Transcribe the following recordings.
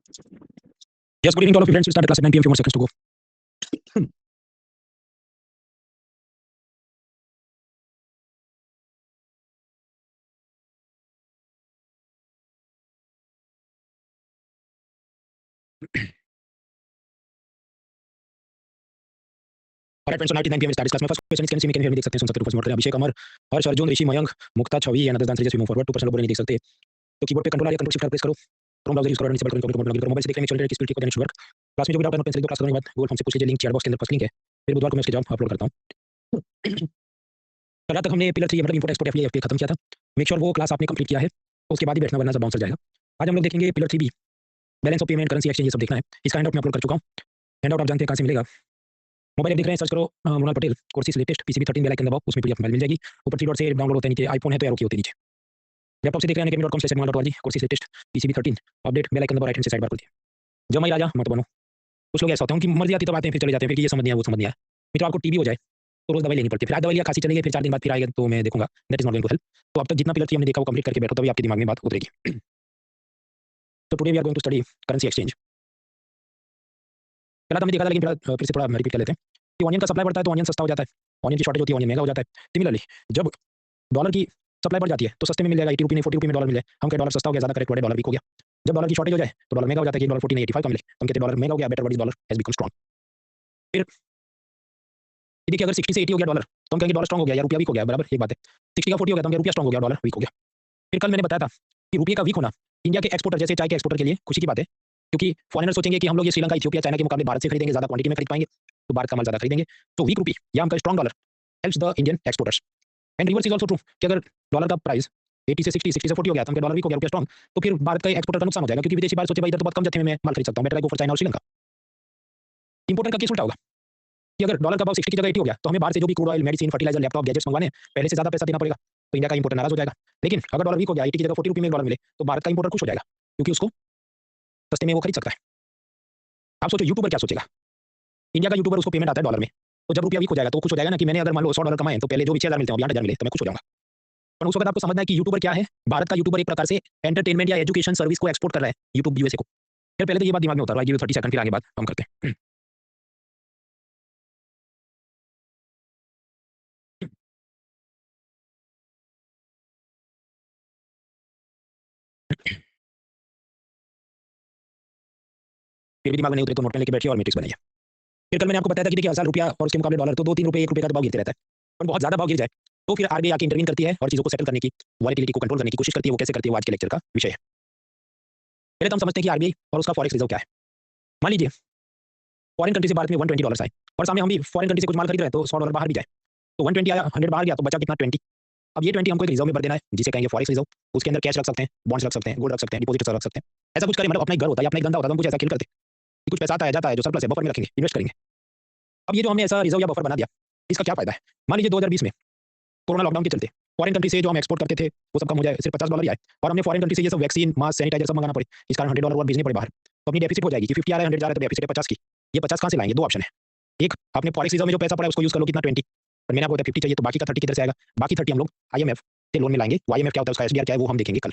Yes, good evening to all of you friends. We'll start the class at 9 p.m. Few more seconds to go. Alright friends, so 9 p.m. we'll start this class. My first question is, can you hear me? देख सकते हैं, सुन सकते हो, first Abhishek Amar, Harsh, Arjun, Rishi, Mayank, Mukta, Chhavi and others answer just move forward. 2% लोग नहीं देख सकते तो कीबोर्ड पे कंट्रोल आ या कंट्रोल शिफ्ट प्रेस करो। क्रोम ब्राउज़र यूज़ करो, नीचे बटन करो, मोबाइल से देख रहे हैं एक्चुअली स्पीड की देन शुड वर्क। क्लास में जो भी डाउट है नोट पेन से दो क्लास करने के बाद गूगल फॉर्म से पूछ लीजिए, लिंक चैट बॉक्स के अंदर फर्स्ट लिंक है। फिर बुधवार को मैं उसके जवाब अपलोड करता हूँ। कल तक हमने पिलर 3 मतलब इंपोर्ट एक्सपोर्ट एफपीआई खत्म किया था। मेक श्योर वो क्लास आपने कंप्लीट किया है, उसके बाद ही बैठना वरना सब बाउंसर जाएगा। आज हम लोग देखेंगे pillar 3 B, balance of payment, currency exchange, ये सब देखना है। इसका हैंडआउट मैं अपलोड कर चुका हूँ। हैंडआउट आप जानते हैं कहाँ से मिलेगा। मोबाइल ऐप देख रहे हैं, सर्च करो Mrinal Patel courses latest PCB 13 bell icon दबाओ, उसमें पीडीएफ फाइल मिल जाएगी। ऊपर 3 डॉट से डाउनलोड होता है नीचे, आईफोन है तो एरो की होती है नीचे। लैपटॉप से देख रहे हैं academy.com/mrinal.org courses latest PCB 13 update bell icon दबाओ, राइट हैंड से साइड बार खुलती है। जमाई राजा मत बनो। कुछ लोग ऐसा होता है उनकी मर्जी आती तो आते हैं फिर चले जाते हैं, फिर ये समझ नहीं आया वो समझ नहीं आया। मित्रों आपको टीबी हो जाए तो रोज दवाई लेनी पड़ती है, फिर आज दवाई लिया खांसी चली गई, फिर 4 दिन बाद फिर आएगा तो मैं देखूंगा, that is not going to help. तो अब तक जितना पिलर 3 हमने देखा वो कंप्लीट करके बैठो, तभी आपके दिमाग में बात उतरेगी। तो today we are going to study currency exchange. पहला तो हमने देखा था, लेकिन फिर से थोड़ा रिपीट कर लेते हैं कि ऑनियन का सप्लाई बढ़ता है तो ऑनियन सस्ता हो जाता है, ऑनियन की शॉर्टेज होती है ऑनियन महंगा हो जाता है। सिमिलरली जब डॉलर की सप्लाई बढ़ जाती है तो सस्ते में मिल जाएगा, 80 रुपये नहीं 40 रुपये में डॉलर मिल जाए, हम कहते डॉलर सस्ता हो गया, ज़्यादा करेक्ट वर्ड है, डॉलर वीक हो गया। जब डॉलर की शॉर्टेज हो जाए तो डॉलर महंगा हो जाता है कि डॉलर 40 नहीं 85 का मिले, हम कहते हैं डॉलर महंगा हो गया, better word is dollar has become strong. फिर ये देखिए अगर 60 से 80 हो गया डॉलर तो हम कहेंगे डॉलर स्ट्रांग हो गया या रुपया वीक हो गया, बराबर एक बात है। 60 का 40 हो गया तो हम कहेंगे रुपया स्ट्रांग हो गया, डॉलर वीक हो गया। फिर कल मैंने बताया था कि रुपये का वीक होना इंडिया के एक्सपोर्टर जैसे चाय के एक्सपोर्टर के लिए खुशी की बात है, क्योंकि फॉरेनर सोचेंगे कि हम लोग ये श्रीलंका, इथियोपिया, चाइना के मुकाबले भारत से खरीदेंगे, ज़्यादा क्वांटिटी में खरीद पाएंगे तो भारत का माल ज़्यादा खरीदेंगे। तो वीक रुपी या हम strong dollar helps the Indian exporters. And reverse is also true कि अगर डॉलर का प्राइस 80 से 60 60 से 40 हो गया तो हम डॉलर वीक हो गया, रुपया स्ट्रांग, तो फिर भारत का एक्सपोर्टर का नुकसान हो जाएगा, क्योंकि विदेशी भारत सोचे भाई इधर तो बहुत कम जत्थे में मैं माल खरीद सकता हूं, better I go for China और श्रीलंका। इंपोर्टर का केस उल्टा होगा कि अगर डॉलर का भाव 60 की जगह 80 हो गया तो हमें बाहर से जो भी crude oil, medicine, fertiliser, laptop, gadgets मंगवाने पहले से ज़्यादा पैसा देना पड़ेगा, तो इंडिया का इंपोर्टर नाराज हो जाएगा। लेकिन अगर डॉलर वीक हो गया, 80 की जगह 40 रुपये में डॉलर मिले तो भारत का इंपोर्टर खुश हो जाएगा, क्योंकि उसको सस्ते में वो खरीद सकता है। आप सोचो यूट्यूबर क्या सोचेगा, इंडिया का यूट्यूबर, उसको पेमेंट आता है डॉलर में, तो जब रुपया वीक हो जाएगा तो खुश हो जाएगा ना कि मैंने अगर मान लो $100 कमाए तो पहले जो भी 6000 मिलते हैं 8000 मिले तो मैं खुश हो जाऊंगा। पर उस वक्त आपको समझना है कि यूट्यूबर क्या है। भारत का यूट्यूबर एक प्रकार से एंटरटेनमेंट या एजुकेशन सर्विस को एक्सपोर्ट कर रहा है यूट्यूब यूएसए को। फिर पहले तो ये बात दिमाग में उतारो, आई गिव यू 30 सेकंड, फिर आगे बात हम करते हैं। फिर भी दिमाग में नहीं उतरे तो नोट पेन लेके बैठिए और मैट्रिक्स बनाइए। फिर कल मैंने आपको बताया था कि देखिए 1000 रुपया और उसके मुकाबले डॉलर तो 2-3 रुपये 1 रुपये का दबाव गिरते रहता है, पर बहुत ज़्यादा भाव गिर जाए तो फिर आरबीआई आके इंटरवीन करती है और चीज़ों को सेटल करने की, वॉलेटिलिटी को कंट्रोल करने की कोशिश करती है। वो कैसे करती है वो आज के लेक्चर का विषय है। पहले तो हम समझते हैं कि आरबीआई और उसका फॉरेक्स रिजर्व क्या है। मान लीजिए फॉरेन कंट्री से भारत में $120 आए और सामने हम भी फॉरेन कंट्री से कुछ माल खरीद रहे हैं तो $100 बाहर भी जाए, तो 120 आया, 100 बाहर गया तो बचा कितना 20। अब ये 20 हमको एक रिजर्व में भर देना है जिसे कहेंगे फॉरेक्स रिजर्व। उसके अंदर कैश रख सकते हैं, बॉन्ड्स रख सकते हैं, गोल्ड रख सकते हैं, डिपॉजिट रख सकते हैं, ऐसा कुछ करें। मतलब अपना एक घर होता है, अपना एक धंधा होता है तो हम कुछ ऐसा खेल करते कि कुछ पैसा आता है जाता है, जो सरप्लस है बफर में रखेंगे, इन्वेस्ट करेंगे। अब ये जो हमने ऐसा रिजर्व या बफर बना दिया, इसका क्या फायदा है। मान लीजिए 2020 में कोरोना लॉकडाउन के चलते फॉरेन कंट्री से जो हम एक्सपोर्ट करते थे वो सब कम हो जाए, सिर्फ $50 ही आए और हमने फॉरेन कंट्री से ये सब वैक्सीन, मास्क, सैनिटाइजर सब मंगाना पड़े, इस कारण $100 और भेजने पड़े बाहर, तो अपनी डेफिसिट हो जाएगी कि 50 आ रहा है 100 जा रहा है तो डेफिसिट है 50 की। ये 50 कहाँ से लाएंगे, दो ऑप्शन है। एक, आपने फॉरेक्स रिजर्व में जो पैसा पड़ा है उसको यूज कर लो, कितना 20, पर मैंने आपको बताया 50 चाहिए तो बाकी का 30 किधर से आएगा। बाकी 30 हम लोग आईएमएफ से लोन में लाएंगे। आईएमएफ क्या होता है, उसका एसडीआर क्या है वो हम देखेंगे कल।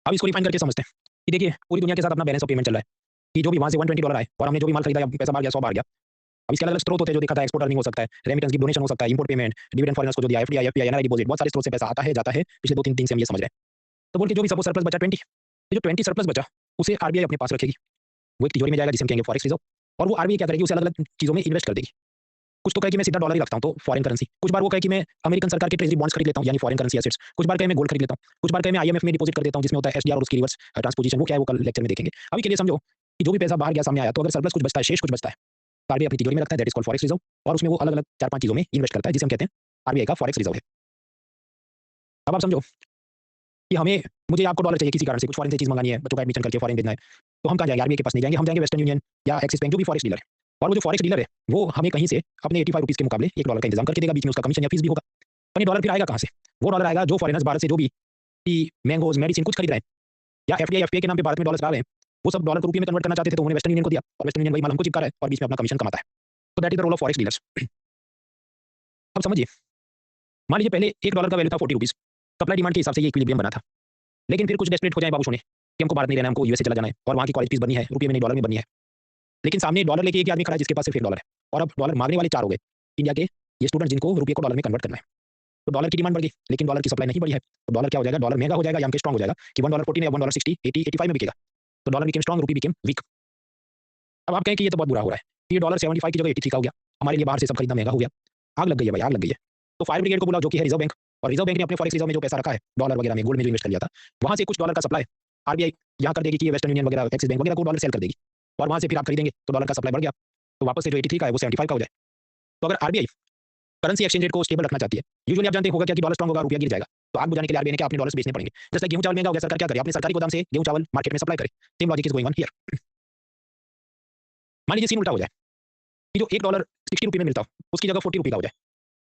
अब इसको रिफाइन करके समझते हैं कि देखिए पूरी दुनिया के साथ अपना बैलेंस ऑफ पेमेंट चल रहा है कि जो भी वहाँ से $120 आए और हमने जो भी माल खरीदा, पैसा बाहर गया, 100 बाहर गया। अब इसके अलग-अलग स्रोत होते हैं जो देखा था, एक्सपोर्ट अर्निंग हो सकता है, रेमिटेंस की डोनेशन हो सकता है, इंपोर्ट पेमेंट, डिविडेंड फॉरेनर्स को जो दिया, एफडीआई, एफपीआई, एनआरई डिपॉजिट, बहुत सारे स्रोत से पैसा आता है जाता है। पिछले 2-3 दिन से हम ये समझ रहे हैं। तो बोल के जो भी सपोज सरप्लस बचा 20, ये जो 20 सरप्लस बचा उसे आरबीआई अपने पास रखेगी, वो एक तिजोरी में जाएगा जिसे हम कहेंगे फॉरेक्स रिजर्व। और वो आरबीआई क्या करेगी, उसे अलग-अलग चीज़ों में इन्वेस्ट कर देगी। कुछ तो कहे कि मैं सीधा डॉलर ही रखता हूँ तो फॉरेन करेंसी, कुछ बार वो कहे कि मैं अमेरिकन सरकार के ट्रेजरी बॉन्ड्स खरीद लेता हूँ यानी फॉरेन करेंसी एसेट्स, कुछ बार कहे मैं गोल्ड खरीद लेता हूँ, कुछ बार कहे मैं आईएमएफ में डिपॉजिट कर देता हूँ जिसमें होता है एसडीआर और उसकी रिवर्स ट्रांसपोजिशन, वो क्या है वो कल लेक्चर में देखेंगे। अभी के लिए समझो कि जो भी पैसा बाहर गया सामने आया तो अगर सरप्लस कुछ बचता है, शेष कुछ बचता है, तो आरबीआई अपनी तिजोरी में रखता है, that is called forex reserve, और उसमें वो अलग-अलग 4-5 चीज़ों में इन्वेस्ट करता है जिसे हम कहते हैं आरबीआई का फॉरेक्स रिजर्व है। अब आप समझो कि हमें मुझे आपको डॉलर चाहिए किसी कारण से, कुछ फॉरेन से चीज़ मंगानी है, बच्चों का एडमिशन करके फॉरेन भेजना है, तो हम कहाँ जाएँगे, आरबीआई के पास नहीं जाएँगे, हम जाएँगे वेस्टर्न यूनियन या एक्सिस बैंक, जो भी फॉरेक्स डीलर है। और वो जो फॉरेक्स डीलर है वो हमें कहीं से अपने ₹85 के मुकाबले $1 का इंतजाम करके देगा, बीच में उसका कमीशन या फीस भी होगा। पर ये डॉलर फिर आएगा कहाँ से? वो डॉलर आएगा जो फॉरेनर्स भारत से जो भी टी, मैंगोज़, मेडिसिन कुछ खरीद रहे हैं या एफडीआई, एफपीआई के नाम पे भारत में डॉलर्स ला रहे हैं, वो सब डॉलर को रुपये में कन्वर्ट करना चाहते थे तो उन्होंने वेस्टर्न यूनियन को दिया और वेस्टर्न यूनियन वही माल हमको चिपका रहा है और बीच में अपना कमीशन कमाता है। तो that is the role of forex dealers. अब समझिए, मान लीजिए पहले $1 का वैल्यू था ₹40, सप्लाई डिमांड के हिसाब से ये इक्विलिब्रियम बना था। लेकिन फिर कुछ डेस्परेट हो जाए बाबू सोने कि हमको भारत नहीं रहना है, हमको यूएसए चला जाना है और वहाँ की कॉलेज फीस भरनी है, रुपये में नहीं डॉलर में भरनी है। लेकिन सामने डॉलर लेके एक ही आदमी खड़ा है जिसके पास सिर्फ 1 डॉलर है और अब डॉलर मांगने वाले 4 हो गए इंडिया के ये स्टूडेंट जिनको रुपये को डॉलर में कन्वर्ट करना है। तो डॉलर की डिमांड बढ़ गई लेकिन डॉलर की सप्लाई नहीं बढ़ी है। तो डॉलर क्या हो जाएगा, डॉलर महंगा हो जाएगा या हमके स्ट्रॉन्ग हो जाएगा कि $1.14 या $1.60, 80, 85 में बिकेगा। तो डॉलर बिकेम स्ट्रॉन्ग, रुपी बिकेम वीक। अब आप कहें कि ये तो बहुत बुरा हो रहा है, ये डॉलर 75 की जगह 83 का हो गया, हमारे लिए बाहर से सब खरीदना महंगा हो गया। आग लग गई है भाई, आग लग गई है। तो फायर ब्रिगेड को बुलाओ जो कि है रिजर्व बैंक, और रिजर्व बैंक ने अपने फॉरेक्स रिजर्व में जो पैसा रखा है डॉलर वगैरह में, गोल्ड में जो इन्वेस्ट कर लिया था, वहाँ से कुछ डॉलर का सप्लाई आरबीआई यहाँ कर देगी कि ये वेस्टर्न यूनियन वगैरह, एक्सिस बैंक वगैरह को डॉलर सेल कर देगी और वहाँ से फिर आप खरीदेंगे तो डॉलर का सप्लाई बढ़ गया, तो वापस से जो 83 का है वो 75 का हो जाए। तो अगर आरबीआई करेंसी एक्सचेंज रेट को स्टेबल रखना चाहती है, यूजुअली आप जानते होगा क्या कि डॉलर स्ट्रॉन्ग होगा, रुपया गिर जाएगा, तो आग बुझाने के लिए आरबीआई ने क्या अपने डॉलर्स बेचने पड़ेंगे। जैसे गेहूं चावल महंगा हो गया, सरकार क्या करे, अपने सरकारी गोदाम से गेहूं चावल मार्केट में सप्लाई करे। Same logic is going on here. मान लीजिए सीन उल्टा हो जाए कि जो $1 ₹60 में मिलता हो उसकी जगह ₹40 का हो जाए,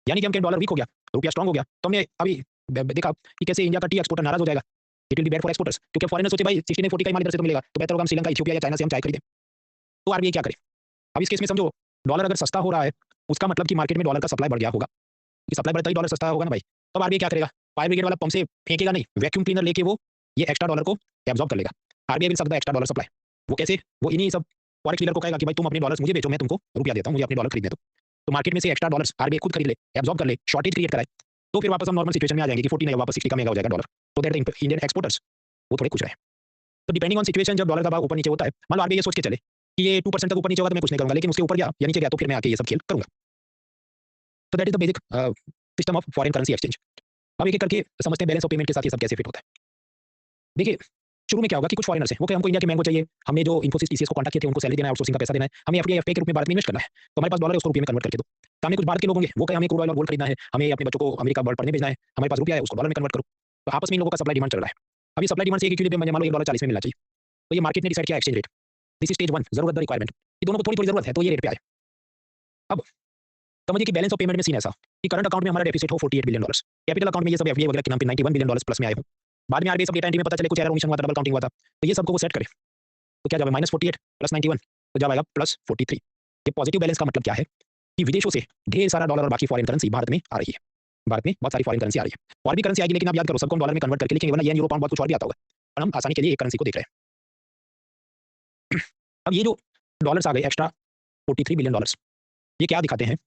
यानी कि हम कहें डॉलर वीक हो गया, रुपया स्ट्रॉन्ग हो गया, तो हमने अभी देखा कि कैसे इंडिया का टी एक्सपोर्टर नाराज हो जाएगा। It will be bad for exporters, क्योंकि फॉरेनर सोचे भाई 60 ने 40 का ही माल इधर से तो मिलेगा, तो बेहतर होगा हम श्रीलंका, इथियोपिया या चाइना से हम चाय खरीदें। तो आरबीआई क्या करे, अब इस केस में समझो डॉलर अगर सस्ता हो रहा है उसका मतलब कि मार्केट में डॉलर का सप्लाई बढ़ गया होगा, कि सप्लाई बढ़ता ही डॉलर सस्ता होगा ना भाई। तब आरबीआई क्या करेगा, फायर ब्रिगेड वाला पंप से फेंकेगा नहीं, वैक्यूम क्लीनर लेके वो ये एक्स्ट्रा डॉलर को एब्जॉर्ब कर लेगा। आरबीआई विल सकता है एक्स्ट्रा डॉलर सप्लाई। वो कैसे, वो इन्हीं सब फॉरेक्स डीलर को कहेगा कि भाई तुम अपने डॉलर्स मुझे बेचो, मैं तुमको रुपया देता हूँ, मुझे अपने डॉलर खरीदने दो। तो मार्केट में से एक्स्ट्रा डॉलर्स आरबीआई खुद खरीद ले, एब्जॉर्ब कर ले, शॉर्टेज क्रिएट कराए, तो फिर वापस हम नॉर्मल सिचुएशन में आ जाएंगे कि 40 नहीं वापस 60 का महंगा हो जाएगा डॉलर, तो दैट द इंडियन एक्सपोर्टर्स वो थोड़े खुश रहे। तो डिपेंडिंग ऑन सिचुएशन जब डॉलर का भाव ऊपर नीचे होता है, मान लो आरबीआई ये सोच के चले कि ये 2% तक ऊपर नीचे होगा तो मैं कुछ नहीं करूंगा, लेकिन उसके ऊपर गया या नीचे गया तो फिर मैं आके ये सब खेल करूंगा। तो that is the basic system of foreign currency exchange. अब एक एक करके समझते हैं बैलेंस ऑफ पेमेंट के साथ ये सब कैसे फिट होता है। देखिए शुरू में क्या होगा कि कुछ फॉरेनर्स हैं वो कहे हमको इंडिया के मैंगो चाहिए, हमने जो इन्फोसिस टीसीएस को कॉन्टैक्ट किए थे उनको सैलरी देना है, आउटसोर्सिंग का पैसा देना है, हमें एफडीआई एफपीआई के रूप में भारत में इन्वेस्ट करना है, तो हमारे पास डॉलर है उसको रुपये में कन्वर्ट करके दो। सामने कुछ भारत के लोग होंगे वो कहे हमें क्रूड ऑयल और गोल्ड खरीदना है, हमें अपने बच्चों को अमेरिका वर्ल्ड पढ़ने भेजना है, हमारे पास रुपया है उसको डॉलर में कन्वर्ट करो। तो आपस में इन लोगों का सप्लाई डिमांड चल रहा है। अब ये सप्लाई डिमांड से एक इक्विलिब्रियम मान लो $1.40 में मिलना चाहिए, तो ये मार्केट ने डिसाइड किया exchange rate, this is stage 1 जरूरत द रिक्वायरमेंट, ये दोनों को थोड़ी थोड़ी जरूरत है तो ये रेट पे आए। अब समझिए कि बैलेंस ऑफ पेमेंट में सीन ऐसा कि करंट अकाउंट में हमारा डेफिसिट हो $48 बिलियन, कैपिटल अकाउंट में ये सब एफडीआई वगैरह के नाम पे $91 बिलियन प्लस में आए हो, बाद में आरबीआई सब डेटा एंट्री में पता चले कुछ एरर ओमिशन हुआ था, डबल काउंटिंग हुआ था, तो ये सबको वो सेट करे। तो क्या जब -48 प्लस 91 तो जब आएगा +43। ये पॉजिटिव बैलेंस का मतलब क्या है कि विदेशों से ढेर सारा डॉलर और बाकी फॉरेन करेंसी भारत में आ रही है, भारत में बहुत सारी फॉरेन करेंसी आ रही है, और भी करेंसी आएगी लेकिन आप याद करो सबको डॉलर में कन्वर्ट करके लिखेंगे, वरना येन यूरो पाउंड बहुत कुछ और भी आता होगा, और हम आसानी के लिए एक करेंसी को देख रहे हैं। अब ये जो डॉलर्स आ गए एक्स्ट्रा $43 बिलियन, ये क्या दिखाते हैं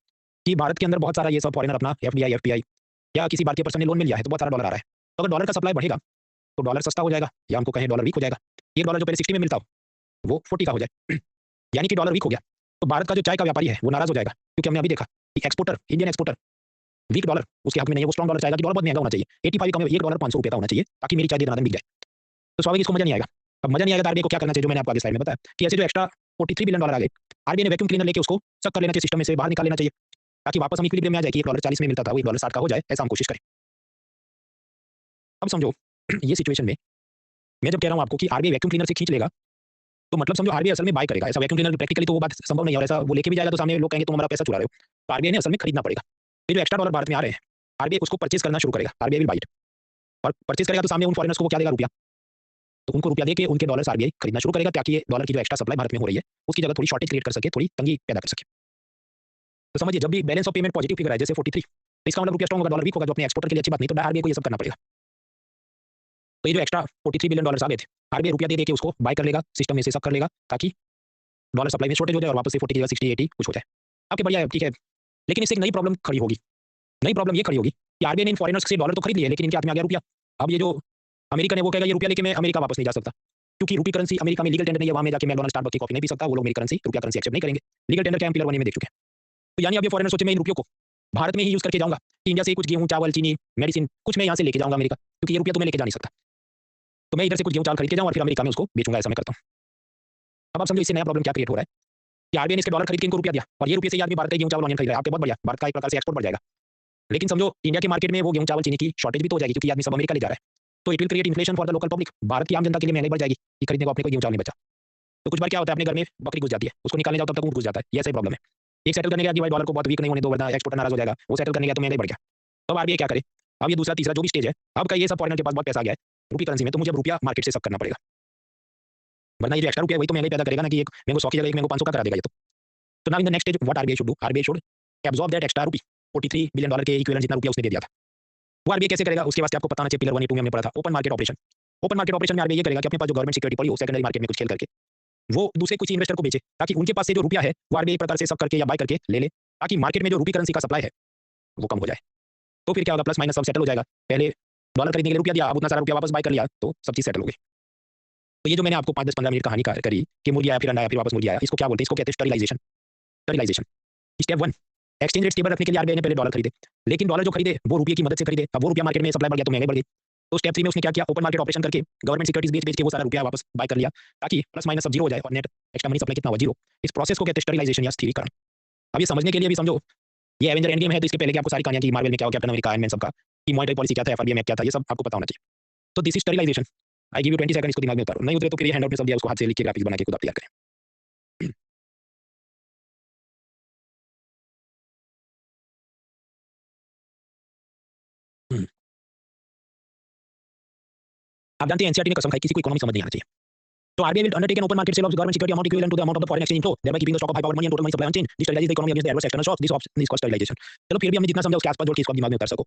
कि भारत के अंदर बहुत सारा ये सब फॉरेनर अपना एफडीआई एफपीआई या किसी भारतीय पर्सन ने लोन में लिया है तो बहुत सारा डॉलर आ रहा है। तो अगर डॉलर का सप्लाई बढ़ेगा तो डॉलर सस्ता हो जाएगा, या हमको कहें डॉलर वीक हो जाएगा, $1 जो पहले 60 में मिलता हो वो 40 का हो जाए, यानी कि डॉलर वीक हो गया। तो भारत का जो चाय का व्यापारी है वो नाराज हो जाएगा, क्योंकि हमने अभी देखा कि exporter, Indian exporter weak dollar उसके हक में नहीं है, वो स्ट्रॉन्ग डॉलर चाहेगा कि डॉलर बहुत महंगा होना चाहिए, 85 का $1 का होना चाहिए ताकि मेरी चाय दिन रात बिक जाए। तो स्वाभाविक इसको मजा नहीं आएगा। अब मजा नहीं आएगा तो आरबीआई को क्या करना चाहिए, जो मैंने आपको आगे स्लाइड में बताया कि ऐसे जो एक्स्ट्रा $43 बिलियन आ गए, आरबीआई ने वैक्यूम क्लीनर लेके उसको सक कर लेना चाहिए, सिस्टम में से बाहर निकाल लेना चाहिए, ताकि वापस हम इक्विलिब्रियम में आ जाए कि $1.40 में मिलता था वो $1.60 का हो जाए, ऐसा हम कोशिश करें। अब समझो ये सिचुएशन में मैं जब कह रहा हूँ आपको कि आरबीआई वैक्यूम क्लीनर से खींच लेगा, तो मतलब समझो आरबीआई असल में बाय करेगा, ऐसा वैक्यूम क्लीनर प्रैक्टिकली तो वो बात संभव नहीं है, और ऐसा वो लेके भी जाएगा तो सामने लोग कहेंगे तुम हमारा पैसा चुरा रहे हो, तो आरबीआई ने असल में खरीदना पड़ेगा। ये जो एक्स्ट्रा डॉलर भारत में आ रहे हैं आरबीआई उसको परचेज करना शुरू करेगा, आरबीआई विल बाय इट, और परचेज करेगा तो सामने उन फॉरेनर्स को वो क्या देगा, रुपया, तो उनको रुपया देके उनके डॉलर्स आरबीआई खरीदना शुरू करेगा, ताकि ये डॉलर की जो एक्स्ट्रा सप्लाई भारत में हो रही है उसकी जगह थोड़ी शॉर्टेज क्रिएट कर सके, थोड़ी तंगी पैदा कर सके। तो समझिए जब भी balance of payment positive figure है जैसे 43, तो इसका मतलब रुपया स्ट्रॉन्ग होगा, डॉलर वीक होगा, जो अपने एक्सपोर्टर के लिए अच्छी बात नहीं, तो आरबीआई को ये सब करना पड़ेगा। तो ये जो एक्स्ट्रा $43 बिलियन आ गए थे, आरबीआई रुपया दे के उसको बाय कर लेगा, सिस्टम में से सब कर लेगा, ताकि डॉलर सप्लाई में शॉर्टेज हो जाए और वापस से 40 की जगह 60 80 कुछ हो जाए। आपके बढ़िया है, ठीक है, लेकिन इससे एक नई प्रॉब्लम खड़ी होगी। नई प्रॉब्लम ये खड़ी होगी कि आरबीआई ने इन फॉरेनर्स से डॉलर तो खरीद लिए, लेकिन इनके हाथ में आ गया रुपया। अब ये जो अमेरिकन है वो कहेगा ये रुपया लेके मैं अमेरिका वापस नहीं जा सकता, क्योंकि रुपी करेंसी अमेरिका में लीगल टेंडर नहीं है, वहां में जाके मैकडॉनल्ड स्टारबक्स की कॉफी नहीं पी सकता, वो लोग मेरी करेंसी रुपया करेंसी एक्सेप्ट नहीं करेंगे। लीगल टेंडर क्या हम पिलर 1 में देख चुके हैं। तो यानी अब ये फॉरेनर सोचे मैं इन रुपयों को भारत में ही यूज करके जाऊंगा, कि इंडिया से कुछ गेहूं चावल चीनी मेडिसिन कुछ मैं यहाँ से लेके जाऊंगा अमेरिका, क्योंकि ये रुपया तो मैं लेके जा नहीं सकता, तो मैं इधर से कुछ गेहूं चावल खरीद के जाऊँ और फिर अमेरिका में उसको बेचूंगा, ऐसा मैं करता हूँ। अब आप समझो इससे नया प्रॉब्लम क्या क्रिएट हो रहा है कि आरबीआई ने इसके डॉलर खरीद के इनको रुपया दिया, और ये रुपये से आदमी भारत का गेहूं चावल ऑनियन खरीद रहा है, आपके बहुत बढ़िया, भारत का एक प्रकार से एक्सपोर्ट बढ़ जाएगा। लेकिन समझो इंडिया के मार्केट में वो गेहूं चावल चीनी की शॉर्टेज भी तो हो जाएगी, क्योंकि आदमी सब अमेरिका ले जा रहा है, तो it will create inflation for the local public, Bharat की आम जनता के लिए महंगाई बढ़ जाएगी कि खरीदने को अपने को गेहूं चावल नहीं बचा। तो कुछ बार क्या होता है अपने घर में बकरी घुस जाती है, उसको निकालने जाओ तब तक ऊँट घुस जाता है, ये सही प्रॉब्लम है। एक सेटल करने गया कि भाई डॉलर को बहुत वीक नहीं होने दो वरना एक्सपोर्टर नाराज हो जाएगा, वो सेटल करने गया तो महंगाई बढ़ गया। तो आरबीआई क्या करे, अब ये दूसरा तीसरा जो भी स्टेज है, अब का ये सब फॉरेनर के पास बहुत पैसा आ गया है रुपी करेंसी में, तो मुझे रुपया मार्केट से सब करना पड़ेगा, वरना ये जो एक्स्ट्रा रुपया वही तो महंगाई पैदा करेगा ना, कि एक मैंगो 100 की जगह एक मैंगो 500 का करा देगा ये तो। तो now in the next stage what RBI should do, RBI should absorb that extra rupee, $43 billion के इक्विवेलेंट जितना रुपया उसने दे दिया था। वो आरबीआई कैसे करेगा, उसके वास्ते आपको पता होना चाहिए, पिलर 1 2 में हमने पढ़ा था, open market operation. Open market operation में आरबीआई ये करेगा कि अपने पास जो गवर्नमेंट सिक्योरिटी पड़ी हो सेकेंडरी मार्केट में कुछ खेल करके वो दूसरे कुछ इन्वेस्टर को बेचे, ताकि उनके पास से जो रुपया है वो आरबीआई प्रकार से सब करके या बाय करके ले ले, ताकि मार्केट में जो रुपी करेंसी का सप्लाई है वो कम हो जाए। तो फिर क्या होगा, प्लस माइनस सब सेटल हो जाएगा। पहले डॉलर खरीदने के लिए रुपया दिया, अब उतना सारा रुपया वापस बाय कर लिया, तो सब चीज सेटल हो गई। तो ये जो मैंने आपको 5-10-15 मिनट कहानी करी कि मुर्गी आया फिर अंडा आया फिर वापस मुर्गी आया, इसको क्या बोलते हैं? इसको कहते हैं स्टरीलाइजेशन। स्टरीलाइजेशन स्टेप 1, एक्सचेंज रेट स्टेबल रखने के लिए आरबीआई ने पहले डॉलर खरीदे, लेकिन डॉलर जो खरीदे वो रुपये की मदद से खरीदे। अब वो रुपया मार्केट में सप्लाई बढ़ गया तो महंगे बढ़ गई। तो स्टेप 3 में उसने क्या किया, ओपन मार्केट ऑपरेशन करके गवर्नमेंट सिक्योरिटीज बेच बेच के वो सारा रुपया वापस बाय कर लिया, ताकि प्लस माइनस सब जीरो हो जाए और नेट एक्स्ट्रा मनी सप्लाई कितना हुआ, जीरो। इस प्रोसेस को कहते हैं स्टरीलाइजेशन या स्थिरीकरण। अब ये समझने के लिए भी समझो, ये एवेंजर एंड गेम है, तो इसके पहले की आपको सारी कहानियां कि मार्वल में क्या हो, कैप्टन अमेरिका, आयरन मैन सबका कि मॉनेटरी पॉलिसी क्या था, एफआरबीआई में क्या था, ये सब आपको पता होना चाहिए। तो this is sterilisation. I give you 20 second, इसको दिमाग में उतारो, नहीं उतरे तो फिर ये हैंडआउट में सब दिया उसको हाथ से लिख के ग्राफिक्स बना के खुद आप तैयार करें। आप जानते हैं एनसीईआरटी ने कसम खाई किसी को इकोनॉमी समझ नहीं आना चाहिए। तो RBI will undertake an open market sale of government security amount equivalent to the amount of the foreign exchange flow, thereby keeping the stock of high powered money and total money supply unchanged. This stabilizes the economy against the adverse external shocks. This called stabilization. चलो फिर भी हमने जितना समझा उसके आसपास जोड़ के इसको आप दिमाग में उतार सको।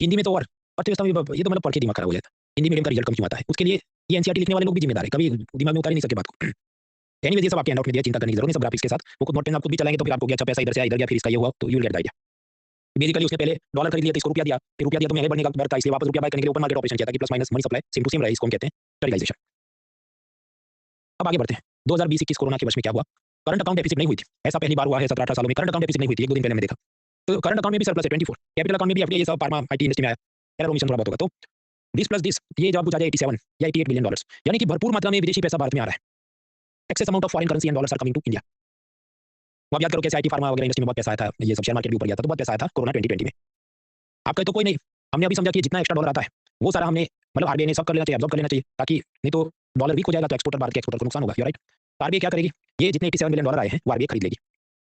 हिंदी में तो और अर्थव्यवस्था में ये तो मतलब पढ़ के दिमाग खराब हो जाता है। हिंदी मीडियम का रिजल्ट कम क्यों आता है, उसके लिए ये एनसीईआरटी लिखने वाले लोग भी जिम्मेदार है, कभी दिमाग में उतार ही नहीं सके बात को। एनीवेज ये सब आपके हैंडआउट में दिया, चिंता करने की जरूरत नहीं, सब ग्राफिक्स के साथ वो खुद नोट पेन आप खुद भी चलाएंगे तो फिर आपको क्या अच्छा पैसा इधर से आया इधर गया फिर इसका ये हुआ, तो you will get the idea. Basically उसने पहले डॉलर खरीद लिया तो इसको रुपया दिया, फिर रुपया दिया तो महंगे बढ़ने का डर था, इसलिए वापस रुपया बाय करने के लिए ओपन मार्केट ऑपरेशन किया, ताकि plus minus money supply same to same रहे, इसको हम कहते हैं स्टरीलाइजेशन। अब आगे बढ़ते हैं। 2020-21 कोरोना के वर्ष में क्या हुआ, करंट अकाउंट डेफिसिट नहीं हुई थी, ऐसा पहली बार हुआ है 17-18 सालों में करंट अकाउंट डेफिसिट नहीं हुई थी, एक दो दिन पहले मैंने देखा। तो करंट अकाउंट में भी सरप्लस है 24, कैपिटल अकाउंट में भी एफडीआई ये सब फार्मा आईटी इंडस्ट्री में आया, एरर ओमिशन थोड़ा बहुत होगा। तो दिस प्लस दिस ये जवाब पूछा जाए 87 या 88 बिलियन डॉलर्स, यानी कि भरपूर मात्रा में विदेशी पैसा भारत में आ रहा है। Excess amount of foreign currency and dollars are coming to India. अब याद करो कैसे आईटी फार्मा वगैरह इंडस्ट्री में बहुत पैसा आया था, ये सब शेयर मार्केट भी ऊपर गया था, तो बहुत पैसा आया था कोरोना 2020 में। आपका तो कोई नहीं, हमने अभी समझा कि जितना एक्स्ट्रा डॉलर आता है वो सारा हमने मतलब आरबीआई ने सब कर लेना चाहिए, अब्जॉर्ब कर लेना चाहिए, ताकि नहीं तो डॉलर वीक हो जाएगा तो एक्सपोर्टर भारत के एक्सपोर्टर को नुकसान होगा, राइट। तो आरबीआई क्या करेगी, ये जितने 87 बिलियन डॉलर आए हैं वो आरबीआई खरीद लेगी।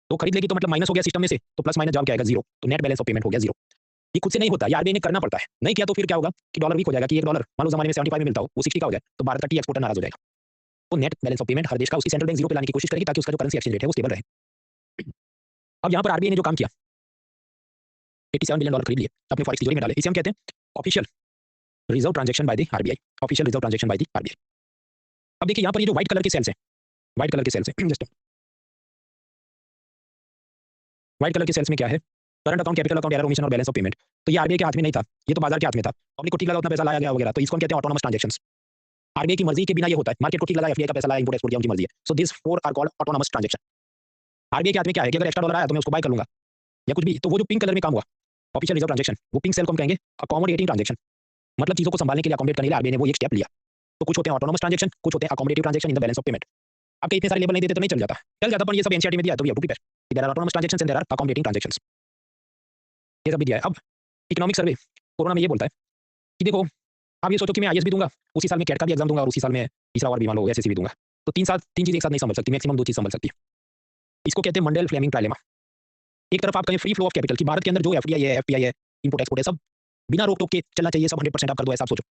तो खरीद लेगी तो मतलब माइनस हो गया सिस्टम में से, तो प्लस माइनस जवाब क्या आएगा, जीरो। तो नेट बैलेंस ऑफ पेमेंट हो गया जीरो। ये खुद से नहीं होता, ये आरबीआई ने करना पड़ता है, नहीं किया तो फिर क्या होगा कि डॉलर वीक हो जाएगा, कि $1 मान लो जमाने में 75 में मिलता हो वो 60 का हो जाए, तो भारत का टी एक्सपोर्टर नाराज हो जाएगा। तो नेट बैलेंस ऑफ पेमेंट हर देश का उसकी सेंट्रल बैंक जीरो पे लाने की कोशिश करेगी, ताकि उसका जो करेंसी एक्सचेंज रेट है वो स्टेबल रहे। अब यहाँ पर आरबीआई ने जो काम किया, 87 बिलियन डॉलर खरीद लिए, अपने फॉरेक्स तिजोरी में डाले, इसे हम कहते हैं official reserve transaction by the RBI, official reserve transaction by the RBI. अब देखिए यहाँ पर ये जो व्हाइट कलर के सेल्स हैं, व्हाइट कलर के सेल्स हैं जस्ट व्हाइट कलर के सेल्स में क्या है, current account, capital account, error omission और बैलेंस ऑफ पेमेंट। तो ये आरबीआई के हाथ में नहीं था, ये तो बाजार के हाथ में था, पब्लिक को ठीक लगा उतना पैसा लाया गया वगैरह, तो इसको हम कहते हैं ऑटोनोमस ट्रांजैक्शंस। आरबीआई की मर्जी के बिना ये होता है, मार्केट को ठीक लगा एफडीआई का पैसा लाया, इंपोर्ट एक्सपोर्ट किया, उनकी मर्जी है। So this four are called autonomous transaction. RBI के हाथ में क्या है कि अगर एक्स्ट्रा डॉलर आया तो मैं उसको बाय कर लूंगा या कुछ भी, तो वो जो पिंक कलर में काम हुआ ऑफिशियल रिजर्व ट्रांजैक्शन, वो पिंक सेल को हम कहेंगे अकोमोडेटिंग ट्रांजैक्शन, मतलब चीजों को संभालने के लिए अकोमोडेट करने के लिए आरबीआई ने वो एक स्टेप लिया। तो कुछ होते हैं ऑटोनोमस ट्रांजैक्शन, कुछ होते हैं accommodative transaction in the balance of payment. आपके इतने सारे लेबल नहीं देते तो नहीं चल जाता, पर ये सब एनसीईआरटी में दिया तो we have to prepare, there are autonomous transactions and there are accommodating transactions, ये सब भी दिया है। अब इकोनॉमिक सर्वे कोरोना में ये बोलता है कि देखो आप ये सोचो कि मैं आईएएस भी दूंगा, उसी साल में कैट का भी एग्जाम दूंगा, और उसी साल में तीसरा और भी मान लो एसएससी भी दूंगा, तो 3 चीज एक साथ नहीं संभल सकती, मैक्सिमम 2 चीज संभल सकती है। इसको कहते हैं मंडेल फ्लेमिंग ट्रायलेमा। एक तरफ आप कहें फ्री फ्लो ऑफ कैपिटल, कि भारत के अंदर जो एफडीआई है, एफपीआई है, इंपोर्ट एक्सपोर्ट है, सब बिना रोक टोक के चलना चाहिए, सब 100% आप कर दो, ऐसा आप सोचो।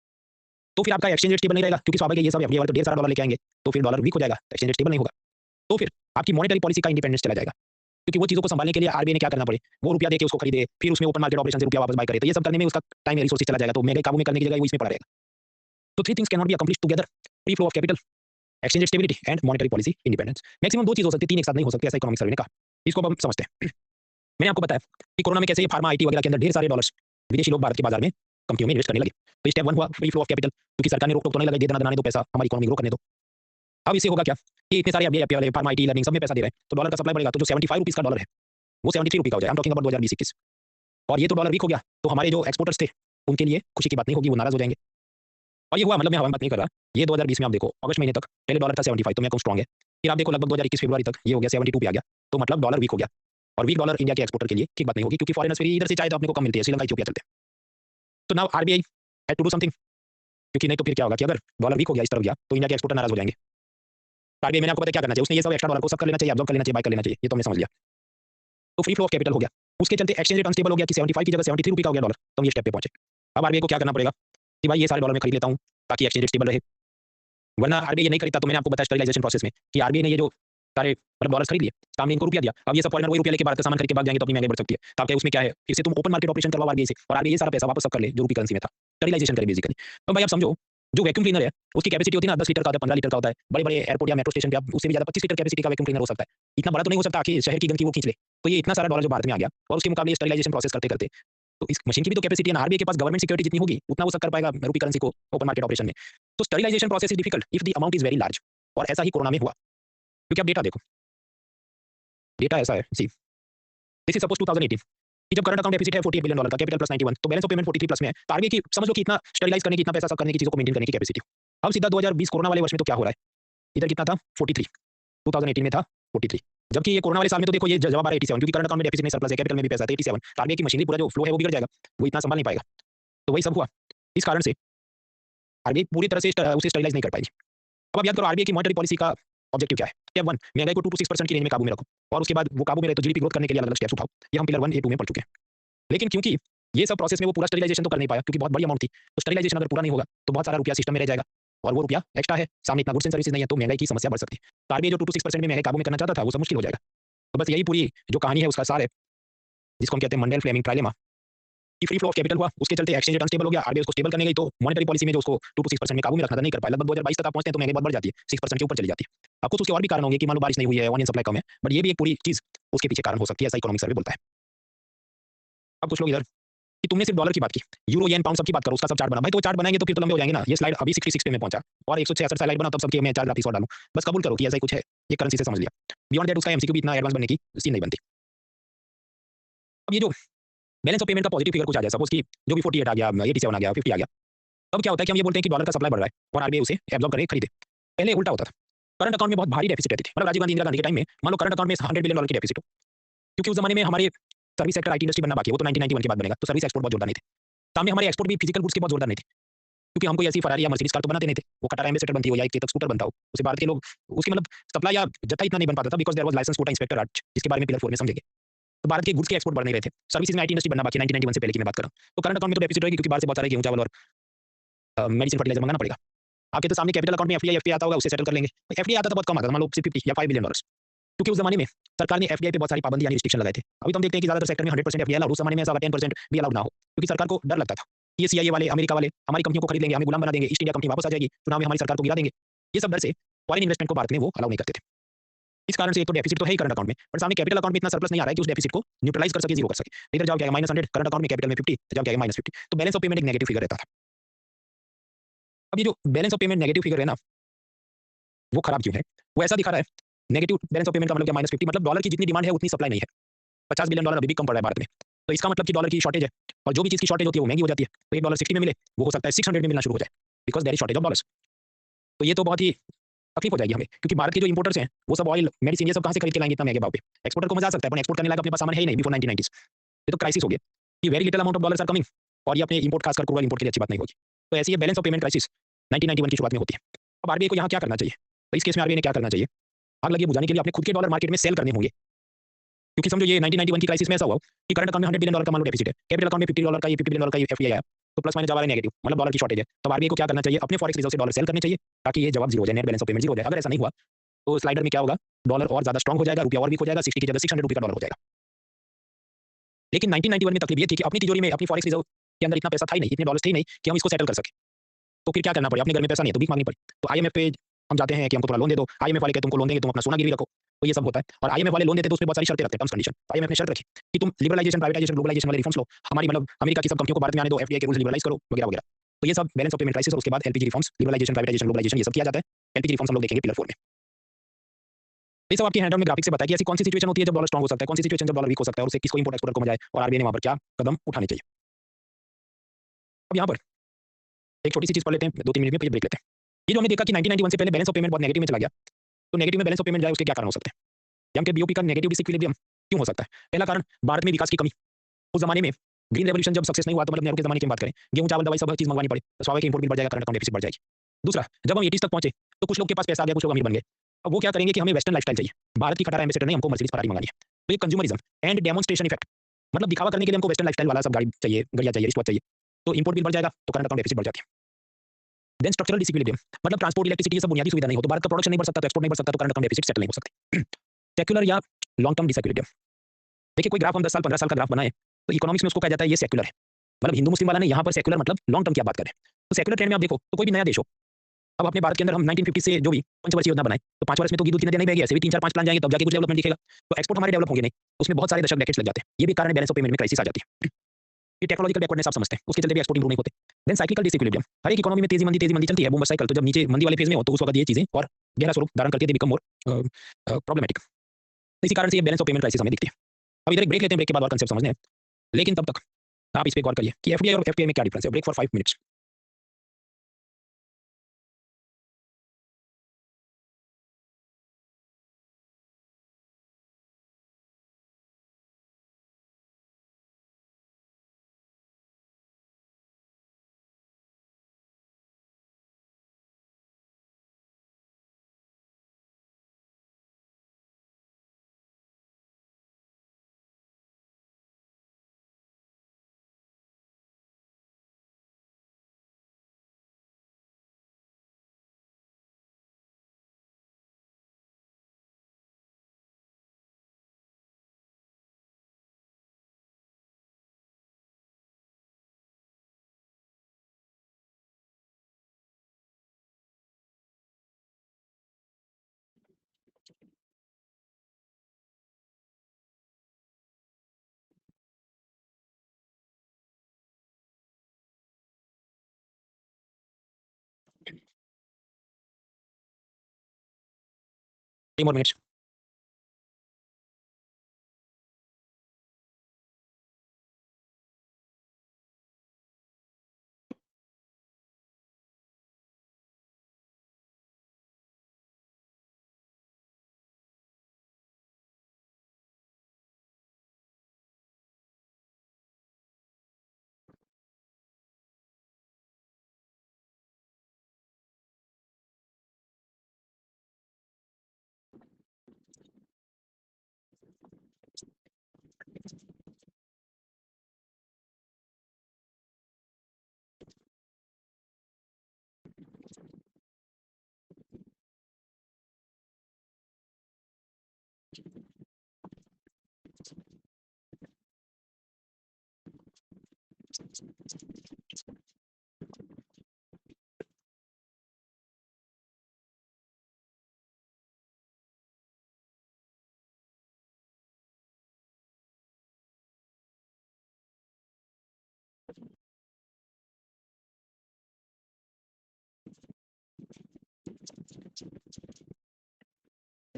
तो फिर आपका एक्सचेंज रेट स्टेबल नहीं रहेगा, क्योंकि स्वाभाविक है ये सब एफडीआई वाले तो ढेर सारा डॉलर लेके आएंगे, तो फिर डॉलर वीक हो जाएगा, एक्सचेंज रेट स्टेबल नहीं होगा। तो फिर आपकी मॉनेटरी पॉलिसी का इंडिपेंडेंस चला जाएगा, क्योंकि वो चीजों को संभालने के लिए आरबीआई ने क्या करना पड़े, वो रुपया देके उसको खरीदे, फिर उसमें ओपन मार्केट ऑपरेशन से रुपया वापस बाय करे, तो ये सब करने में उसका टाइम रिसोर्सेज चला जाएगा, तो महंगाई काबू में करने की जगह वो इसमें पड़ा रहेगा। तो 3 things can not be accomplished together, free flow of capital, exchange rate stability and monetary policy independence. Maximum 2 चीज हो सकती है, 3 एक साथ नहीं हो सकती, ऐसा इकोनॉमिक सर्वे ने कहा। इसको अब हम समझते हैं। मैंने आपको बताया कि कोरोना में कैसे ये फार्मा आईटी वगैरह के अंदर ढेर सारे डॉलर्स विदेशी लोग भारत के बाजार में कंपनियों में इन्वेस्ट करने लगे। तो स्टेप 1 हुआ फ्री फ्लो ऑफ कैपिटल, क्योंकि सरकार ने रोक टोक तो नहीं लगाई, दे देना दो पैसा, हमारी इकोनॉमी ग्रो करने दो। अब इससे होगा क्या कि इतने सारे एफडीआई वाले फार्मा आईटी लर्निंग सब में पैसा दे रहे हैं, तो डॉलर का सप्लाई बढ़ेगा, तो जो 75 रुपीज का डॉलर है वो 73 रुपये का हो जाएगा। हम टॉकिंग अबाउट 2020-21, और ये तो डॉलर वीक हो गया, तो हमारे जो एक्सपोर्टर्स थे उनके लिए खुशी की बात नहीं होगी, वो नाराज हो जाएंगे। और ये हुआ, मतलब मैं हवा में बात नहीं कर रहा, ये 2020 में आप देखो अगस्त महीने तक पहले डॉलर था 75, तो मैं कहूँ स्ट्रॉन्ग है। फिर आप देखो लगभग 2021 फरवरी तक ये हो गया 72 पे आ गया, तो मतलब डॉलर वीक हो गया, और वीक डॉलर इंडिया के एक्सपोर्टर के लिए ठीक बात नहीं होगी, क्योंकि फॉरेनर्स फिर इधर से चाहे तो अपने को कम मिलती है, श्रीलंका इथियोपिया चलते हैं। तो now RBI had to do something, क्योंकि नहीं तो फिर क्या होगा कि अगर डॉलर वीक हो गया, इस तरफ गया, तो इंडिया के एक्सपोर्टर नाराज हो जाएंगे। आरबीआई मैंने आपको पता क्या करना चाहिए, उसने ये सब एक्स्ट्रा डॉलर को सब कर लेना चाहिए, अब्जॉर्ब कर लेना चाहिए, बाय कर लेना चाहिए, ये तो हमने समझ लिया। तो फ्री फ्लो ऑफ कैपिटल हो गया, उसके चलते एक्सचेंज रेट अनस्टेबल हो गया कि 75 की जगह 73 रुपये का हो गया डॉलर, तो हम ये स्टेप पे पहुंचे। अब आरबीआई को क्या करना पड़ेगा कि भाई ये सारे डॉलर में खरीद लेता हूँ ताकि एक्सचेंज रेट स्टेबल रहे, वरना आरबीआई ये नहीं खरीदता। तो मैंने आपको बताया स्टरीलाइजेशन प्रोसेस में कि आरबीआई ने ये जो सारे मतलब डॉलर्स खरीद लिए, सामने इनको रुपया दिया, अब ये सब फॉरेनर वही रुपया लेके भारत का सामान खरीद के भाग जाएंगे, तो अपनी महंगाई बढ़ सकती है। तो आपके उसमें क्या है, फिर से तुम ओपन मार्केट ऑपरेशन करवाओ आरबीआई से, और आरबीआई ये सारा पैसा वापस सब कर ले जो रुपी करेंसी में था, स्टरीलाइजेशन करे बेसिकली। तो भाई आप समझो जो वैक्यूम क्लीनर है उसकी कैपेसिटी होती है ना 10 लीटर का होता है, 15 लीटर का होता है। बड़े-बड़े एयरपोर्ट या मेट्रो स्टेशन पे आप उससे भी ज़्यादा 25 लीटर कैपेसिटी का वैक्यूम क्लीनर हो सकता है। इतना बड़ा तो नहीं हो सकता कि शहर की गंदगी वो खींच ले। तो ये इतना सारा डॉलर जो भारत में आ गया और उसके मुकाबले स्टरलाइजेशन प्रोसेस करते-करते तो इस मशीन की भी तो कैपेसिटी है ना। आरबीआई के पास गवर्नमेंट सिक्योरिटी जितनी होगी उतना वो सब कर पाएगा रूपी करेंसी को ओपन मार्केट ऑपरेशन में। तो sterilisation process is difficult if the amount is very large और ऐसा ही कोरोना में हुआ। क्योंकि आप डेटा देखो, डेटा ऐसा है सी दिस इज सपोज 2018 कि जब करंट अकाउंट डेफिसिट है $48 बिलियन का, कैपिटल प्लस 91 तो बैलेंस ऑफ पेमेंट 43 प्लस में है। तो आरबीआई की समझ लो कि इतना स्टरलाइज करने की, इतना पैसा सब करने की, चीज़ों को मेंटेन करने की कैपेसिटी। अब सीधा 2020 कोरोना वाले वर्ष में तो क्या हो रहा है, इधर कितना था 43, 2018 में था 43, जबकि ये कोरोना वाले साल में तो देखो ये जवाब आ रहा है 87 क्योंकि करंट अकाउंट में डेफिसिट में सरप्लस है, कैपिटल में भी पैसा है, तो 87। तो आरबीआई की मशीनरी पूरा जो फ्लो है वो बिगड़ जाएगा, वो इतना संभाल नहीं पाएगा। तो वही सब हुआ। इस कारण से आरबीआई पूरी तरह से उसे स्टरलाइज नहीं कर पाएगी। अब आप याद करो आरबीआई की मॉनेटरी पॉलिसी का ऑब्जेक्टिव क्या है। स्टेप 1 महंगाई को 2 to 6% की रेंज में काबू में रखो और उसके बाद वो काबू में रहे तो जीडीपी ग्रोथ करने के लिए अलग-अलग स्टेप्स उठाओ। ये हम पिलर 1 A 2 में पढ़ चुके हैं। लेकिन क्योंकि ये सब प्रोसेस में वो पूरा स्टरलाइजेशन तो कर नहीं पाया क्योंकि बहुत बड़ी अमाउंट थी। तो स्टरलाइजेशन अगर पूरा नहीं होगा तो बहुत सारा रुपया सिस्टम में रह जाएगा और वो रुपया एक्स्ट्रा है, सामने इतना गुड्स एंड सर्विसेज नहीं है, तो महंगाई की समस्या बढ़ सकती है। तो आरबीआई जो 2 to 6% में महंगाई काबू में करना चाहता था वो सब मुश्किल हो जाएगा। तो बस यही पूरी जो कहानी है उसका सार है, जिसको हम कहते हैं मंडेल फ्लेमिंग ट्राइलेमा कि फ्री फ्लो ऑफ कैपिटल हुआ, उसके चलते एक्सचेंज रेट अनस्टेबल हो गया, आरबीआई उसको स्टेबल करने गई तो मॉनेटरी पॉलिसी में जो उसको 2 to 6% में काबू में रखना था नहीं कर पाया। लगभग 2022 तक आप पहुंचते हैं तो महंगाई बहुत बढ़ जाती है, 6% के ऊपर चली जाती है। अब कुछ उसके और भी कारण होंगे कि मान लो बारिश नहीं हुई है, ऑनियन सप्लाई कम है, बट ये भी एक पूरी चीज उसके पीछे कारण हो सकती है, ऐसा इकोनॉमिक सर्वे बोलता है। अब कुछ लोग इधर कि तुमने सिर्फ डॉलर की बात की, यूरो येन पाउंड सबकी बात करो, उसका सब चार्ट बना। भाई तो चार्ट बनाएंगे तो फिर तो लंबे हो जाएंगे ना। ये स्लाइड अभी 66 पे मैं पहुंचा और 166 स्लाइड बना तब सबके मैं 4 ग्राफ और डालूं। बस कबूल करो कि ऐसा ही कुछ है, ये करेंसी से समझ लिया। बियॉन्ड दैट उसका एमसीक्यू भी इतना एडवांस बनने की सीन नहीं बनती। अब ये जो बैलेंस ऑफ पेमेंट का पॉजिटिव फिगर कुछ आ जाए, सपोज कि जो भी 48 आ गया, 87 आ गया, 50 आ गया, तब क्या होता है कि हम ये बोलते हैं कि डॉलर का सप्लाई बढ़ रहा है और आरबीआई उसे एब्जॉर्ब करे खरीदे। पहले उल्टा होता था, करंट अकाउंट में बहुत भारी डेफिसिट रहती थी। मतलब राजीव गांधी, इंदिरा गांधी के टाइम में मान लो करंट अकाउंट में $100 बिलियन की डेफिसिट हो, क्योंकि उस जमाने में हमारे सर्विस सेक्टर आईटी इंडस्ट्री बनना बाकी है, वो तो 1991 के बाद बनेगा, तो सर्विस एक्सपोर्ट बहुत जोरदार नहीं थे। सामने हमारे एक्सपोर्ट भी फिजिकल गुड्स के बहुत जोरदार नहीं थे, क्योंकि हम कोई ऐसी फरारी या मर्सिडीज कार तो बनाते नहीं थे। वो कटारा एम्बेसडर बनती हो या एक चेतक स्कूटर बनता हो, उसे भारत के लोग उसकी मतलब सप्लाई या जत्था इतना नहीं बन पाता था, because there was licence quota inspector act, जिसके बारे में पिलर 4 में समझेंगे। तो भारत के गुड्स के एक्सपोर्ट बढ़ नहीं रहे थे, सर्विसेज में आईटी इंडस्ट्री बनना बाकी है, 1991 से पहले की मैं बात कर रहा हूँ। तो करंट अकाउंट में तो डेफिसिट रहेगी क्योंकि बाहर से बहुत सारे गेहूं चावल और मेडिसिन फर्टिलाइजर मंगाना पड़ेगा। आपके तो सामने कैपिटल अकाउंट में एफडीआई एफपीआई आता होगा, उससे सेटल कर लेंगे। एफडीआई आता था बहुत कम आता था, मान लो सिर्फ 50 या $5 बिलियन, क्योंकि उस जमाने में सरकार ने एफडीआई पे बहुत सारी पाबंदी यानी रिस्ट्रिक्शन लगाए थे। अभी तो हम देखते हैं कि ज्यादातर सेक्टर में 100% एफडीआई अलाउड, उस जमाने में ऐसा 10% भी अलाउड ना हो, क्योंकि सरकार को डर लगता था ये सीआईए वाले, अमेरिका वाले हमारी कंपनियों को खरीद लेंगे, हमें गुलाम बना देंगे, ईस्ट इंडिया कंपनी वापस आ जाएगी, चुनाव में हमारी सरकार को गिरा देंगे। ये सब डर से फॉरेन इन्वेस्टमेंट को भारत में वो अलाउ नहीं करते थे। इस कारण से एक तो डेफिसिट तो है ही करंट अकाउंट में, पर सामने कैपिटल अकाउंट में इतना सरप्लस नहीं आ रहा है कि उस डेफिसिट को न्यूट्रलाइज कर सके, जीरो कर सके। इधर जाओ क्या -100, करंट अकाउंट में कैपिटल में 50, जाओ क्या -50, तो बैलेंस ऑफ पेमेंट एक नेगेटिव फिगर रहता था। अब ये जो balance of payment negative figure है ना, वो खराब क्यों है? वो ऐसा दिखा रहा है, नेगेटिव बैलेंस ऑफ पेमेंट का मतलब क्या, -50 मतलब डॉलर की जितनी डिमांड है उतनी सप्लाई नहीं है। $50 बिलियन अभी भी कम पड़ रहा है भारत में। तो इसका मतलब कि डॉलर की शॉर्टेज है और जो भी चीज़ की शॉर्टेज होती है वो महंगी हो जाती है। तो $1 60 में मिले, वो हो सकता है 600 में मिलना शुरू हो जाए, because there is shortage of dollars. तो ये तो बहुत ही तकलीफ हो जाएगी हमें, क्योंकि भारत के जो इंपोर्टर्स हैं वो सब ऑयल, मेडिसिन ये सब कहाँ से खरीद के लाएंगे इतना महंगे भाव पे। एक्सपोर्टर को मजा आ सकता है, पर एक्सपोर्ट करने लायक अपने पास सामान है ही नहीं बिफोर 1990s। ये तो क्राइसिस हो गया कि very little amount of dollars are coming और ये अपने इंपोर्ट खासकर क्रूड इंपोर्ट के लिए अच्छी बात नहीं होगी। तो ऐसी ये बैलेंस ऑफ पेमेंट क्राइसिस 1991 की शुरुआत में होती है। अब आरबीआई को यहाँ क्या करना चाहिए? तो इस केस में आरबीआई ने क्या करना चाहिए? आग लगी बुझाने के लिए अपने खुद के डॉलर मार्केट में सेल करने होंगे, क्योंकि समझो ये 1991 की क्राइसिस में ऐसा हुआ कि करंट अकाउंट में $100 बिलियन का मान लो डेफिसिट है, कैपिटल अकाउंट में $50 का, ये $50 बिलियन का ये एफडीआई आया, तो प्लस माइनस जा रहा है नेगेटिव, मतलब डॉलर की शॉर्टेज है। तो आरबीआई को क्या करना चाहिए? अपने फॉरेक्स रिजर्व से डॉलर सेल करने चाहिए, ताकि ये जवाब जीरो हो जाए, net balance of payment zero हो जाए। अगर ऐसा नहीं हुआ तो स्लाइडर में क्या होगा, डॉलर और ज्यादा स्ट्रांग हो जाएगा, रुपया और वीक हो जाएगा, 60 की जगह ₹600 का डॉलर हो जाएगा। लेकिन 1991 में तकलीफ ये थी कि अपनी तिजोरी में, अपनी फॉरेक्स रिजर्व के अंदर इतना पैसा था ही नहीं, इतने डॉलर्स थे ही नहीं कि हम इसको सेटल कर सके। तो फिर क्या करना पड़े? अपने घर में पैसा नहीं है तो भीख मांगनी पड़ी। तो आईएमएफ पे हम जाते हैं कि हमको थोड़ा लोन दे दो, आईएमएफ वाले कहते हैं तुमको लोन देंगे, तुम अपना सोना गिरवी रखो। तो ये सब होता है और आईएमएफ वाले लोन देते हैं तो उसमें बहुत सारी शर्तें रखते हैं, टर्म्स कंडीशन। आईएमएफ ने शर्त रखी कि तुम लिबरलाइजेशन, प्राइवेटाइजेशन, ग्लोबलाइजेशन वाले रिफॉर्म्स लो, हमारी मतलब अमेरिका की सब कंपनियों को भारत में आने दो, एफडीआई के रूल्स लिबरलाइज करो वगैरह वगैरह। तो ये सब बैलेंस ऑफ पेमेंट क्राइसिस और उसके बाद LPG reforms, liberalisation, privatisation, globalisation, ये सब किया जाता है। एलपीजी रिफॉर्म्स हम लोग देखेंगे पिलर 4 में। ये सब आपकी हैंडआउट में ग्राफिक से बताया कि ऐसी कौन सी सिचुएशन होती है जब डॉलर स्ट्रांग हो सकता है, कौन सी सिचुएशन जब डॉलर वीक हो सकता है और उसे किसको इंपोर्ट एक्सपोर्टर को मजा आए और आरबीआई ने वहां पर क्या कदम उठाने चाहिए। अब यहाँ पर एक छोटी सी चीज पढ़ लेते हैं, 2-3 मिनट में फिर ब्रेक लेते हैं। ये जो हमने देखा कि 1991 से पहले बैलेंस ऑफ पेमेंट बहुत नेगेटिव में चला गया, तो नेगेटिव में बैलेंस ऑफ पेमेंट जाए उसके क्या कारण हो सकते हैं? या हम बीओपी का नेगेटिव डिसइक्विलिब्रियम क्यों हो सकता है? पहला कारण भारत में विकास की कमी। उस जमाने में ग्रीन रेवोल्यूशन जब सक्सेस नहीं हुआ, तो मतलब नेहरू के जमाने की बात करें, गेहूं चावल दवाई सब चीज मंगवानी पड़े, तो स्वाभाविक इंपोर्ट बिल बढ़ जाएगा, करंट अकाउंट डेफिसिट बढ़ जाएगी। दूसरा, जब हम 80s तक पहुंचे तो कुछ लोग के पास पैसा आ गया, कुछ लोग अमीर बन गए। अब वो क्या करेंगे कि हमें वेस्टर्न लाइफस्टाइल चाहिए, भारत की खटारा एम्बेसडर नहीं, हमको मर्सिडीज फरारी मंगानी है। तो ये कंज्यूमरिज्म एंड डेमोन्स्ट्रेशन इफेक्ट, मतलब दिखावा करने के लिए हमको वेस्टर्न लाइफस्टाइल वाला सब गाड़ी चाहिए, गड़िया चाहिए, रिश्वत चाहिए, तो इंपोर्ट बिल बढ़ जाएगा, तो करंट अकाउंट डेफिसिट बढ़ जाती है। देन स्ट्रक्चरल डिसइक्विलिब्रियम, मतलब ट्रांसपोर्ट, इलेक्ट्रिसिटी ये सब बुनियादी सुविधा नहीं हो तो भारत का प्रोडक्शन नहीं बढ़ सकता, तो एक्सपोर्ट नहीं बढ़ सकता, तो करंट अकाउंट डेफिसिट सेटल नहीं हो सकती। सेक्युलर या लॉन्ग टर्म डिसइक्विलिब्रियम, देखिए कोई ग्राफ हम 10 साल 15 साल का ग्राफ बनाए तो इकोनॉमिक्स में उसको कहा जाता है ये सेक्युलर है। मतलब हिंदू मुस्लिम वाला नहीं, यहाँ पर सेकुलर मतलब लॉन्ग टर्म की आप बात करें। तो सेकुलर ट्रेंड में आप देखो तो कोई भी नया देश हो, अब अपने भारत के अंदर हम 1950 से जो भी पंचवर्षीय योजना बनाए, तो 5 वर्ष में तो दूध की नदियां नहीं बहेगी, ऐसे भी 3-4-5 प्लान जाएंगे तब जाके कुछ डेवलपमेंट दिखेगा। तो एक्सपोर्ट हमारे डेवलप होंगे नहीं, उसमें बहुत सारे दशक ब्रैकेट्स लग जाते हैं। ये भी कारण है बैलेंस ऑफ पेमेंट में क्राइसिस आ जाती है। ये टेक्नोलॉजिकल बैकवर्डनेस आप समझते हैं, उसके चलते भी एक्सपोर्ट इंप्रूव नहीं होते। देन साइक्लिकल डिसइक्विलिब्रियम, हर एक इकोनॉमी में तेजी मंदी चलती है, बूम साइकिल। तो जब नीचे मंदी वाले फेज में हो तो उस वक्त ये चीजें और गहरा स्वरूप धारण करके दे बिकम मोर प्रॉब्लमेटिक। तो इसी कारण से ये बैलेंस ऑफ पेमेंट क्राइसिस हमें दिखती है। अब इधर एक ब्रेक लेते हैं, ब्रेक के बाद और कंसेप्ट समझने हैं, लेकिन तब तक आप इस पे गौर करिए कि एफडीआई और एफपीआई में क्या डिफरेंस है। Break for 5 minutes. Three more minutes.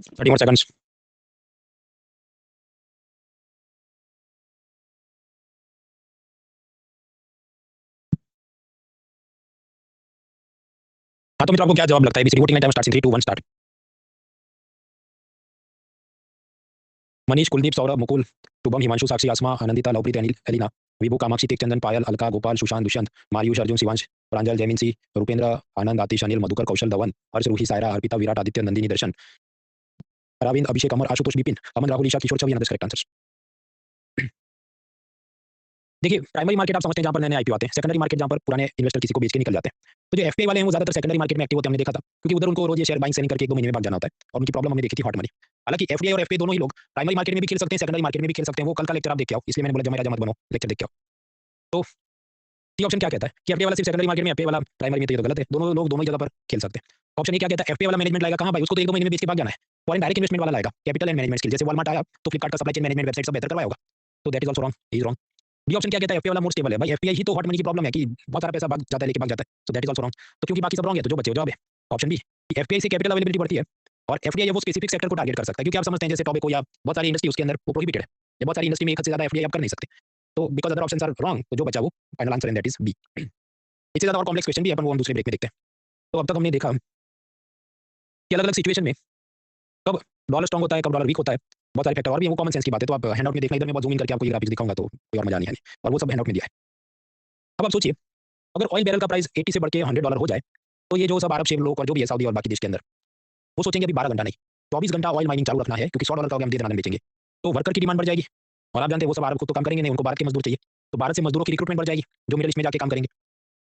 Thirty more seconds. हाँ तो मित्रों आपको क्या जवाब लगता है? BCD voting time starts in 3 2 1 start. Manish, Kuldeep, Saurabh, Mukul, Shubham, Himanshu, Sakshi, Asma, Anandita, Lovepreet, Anil, Elina, Vibhu, Kamakshi, Tejchandan, Payal, Alka, Gopal, Sushant, Dushyant, Mayush, Arjun, Shivansh, Pranjal, Jaymin C, Rupendra, Anand, Atish, Anil, Madhukar, Kaushal, Dhawan, Harsh, Roohi, Saira, Arpita, Virat, Aditya, Nandini, Darshan, Arvind, Abhishek, Amar, Ashutosh, Vipin, Aman, Rahul, Isha, Kishore, Chhavi, correct answer. देखिए प्राइमरी मार्केट आप समझते हैं जहाँ पर नए नए आईपीओ आते हैं, सेकेंडरी मार्केट जहाँ पर पुराने इन्वेस्टर किसी को बेच के निकल जाते हैं। तो जो एफपीआई वाले हैं वो ज्यादातर सेकेंडरी मार्केट में एक्टिव होते हैं, हमने देखा था, क्योंकि उधर उनको रोज ये शेयर बाइंग सेलिंग करके 1-2 महीने में भाग जाना होता है और उनकी प्रॉब्लम हमने देखी थी हॉट मनी। हालांकि एफडीआई और एफपीआई दोनों ही लोग प्राइमरी मार्केट में भी खेल सकते हैं, सेकेंडरी मार्केट में भी खेल सकते हैं। वो कल का लेक्चर आप देख के आओ, इसलिए मैंने बोला जमा राजा मत बनो, लेक्चर देख के आओ। तो सी ऑप्शन क्या कहता है कि एफडीआई वाला सिर्फ सेकेंडरी मार्केट में, एफपीआई वाला प्राइमरी में, तो ये तो गलत है, दोनों लोग दोनों ही जगह पर खेल सकते हैं। ऑप्शन ए क्या कहता है, एफपीआई वाला मैनेजमेंट लाएगा कहाँ भाई, उसको तो 1-2 महीने में बेच के भाग जाना है। फॉरेन डायरेक्ट इन्वेस्टमेंट वाला लाएगा कैपिटल एंड मैनेजमेंट स्किल, जैसे वॉलमार्ट आया तो फ्लिपकार्ट का सप्लाई चेन मैनेजमेंट वेबसाइट सब बेहतर करवाया होगा। तो that is also wrong, is wrong. B option क्या कहता है, एफपीआई वाला मोर स्टेबल है भाई, एफपीआई ही तो हॉट मनी की प्रॉब्लम है कि बहुत सारा पैसा भाग जाता है, लेके भाग जाता है। तो दैट इज ऑल्सो रॉन्ग। तो क्योंकि बाकी सब रॉन्ग है तो जो बचे हो जवाब है ऑप्शन बी, एफपीआई से कैपिटल अवेलेबिलिटी बढ़ती है और एफडीआई वो स्पेसिफिक सेक्टर को टारगेट कर सकता है, क्योंकि आप समझते हैं जैसे टॉबैको या बहुत सारी इंडस्ट्री उसके अंदर वो प्रोहिबिटेड है, या बहुत सारी इंडस्ट्री में एक हद से ज्यादा एफडीआई आप कर नहीं सकते। तो because other options are wrong, तो जो बचा वो final answer and that is B. इससे ज्यादा और कॉम्प्लेक्स क्वेश्चन भी है, अपन वो हम दूसरे ब्रेक में देखते हैं। तो अब तक हमने देखा कि अलग अलग सिचुएशन में कब डॉलर स्ट्रॉन्ग होता है, कब डॉलर वीक होता है, बहुत सारे फैक्टर और भी वो कॉमन सेंस की बात है। तो आप हैंडआउट में देखना, इधर मैं बहुत जूम इन करके आपको ये ग्राफिक्स दिखाऊंगा तो कोई और मजा नहीं आने, और वो सब हैंडआउट में दिया है। अब आप सोचिए अगर ऑयल बैरल का प्राइस 80 से बढ़ के $100 हो जाए, तो ये जो सब अरब शेख लोग और जो भी है सऊदी और बाकी देश के अंदर, वो सोचेंगे अभी 12 घंटा नहीं 24 घंटा ऑयल माइनिंग चालू रखना है, क्योंकि $100 का हो गया, हम दिन बेचेंगे। तो वर्कर की डिमांड बढ़ जाएगी, और आप जानते हैं वो सब अरब को तो काम करेंगे नहीं, उनको भारत के मजदूर चाहिए। तो भारत से मजदूरों की रिक्रूटमेंट बढ़ जाएगी जो मिडिल ईस्ट में जाके काम करेंगे,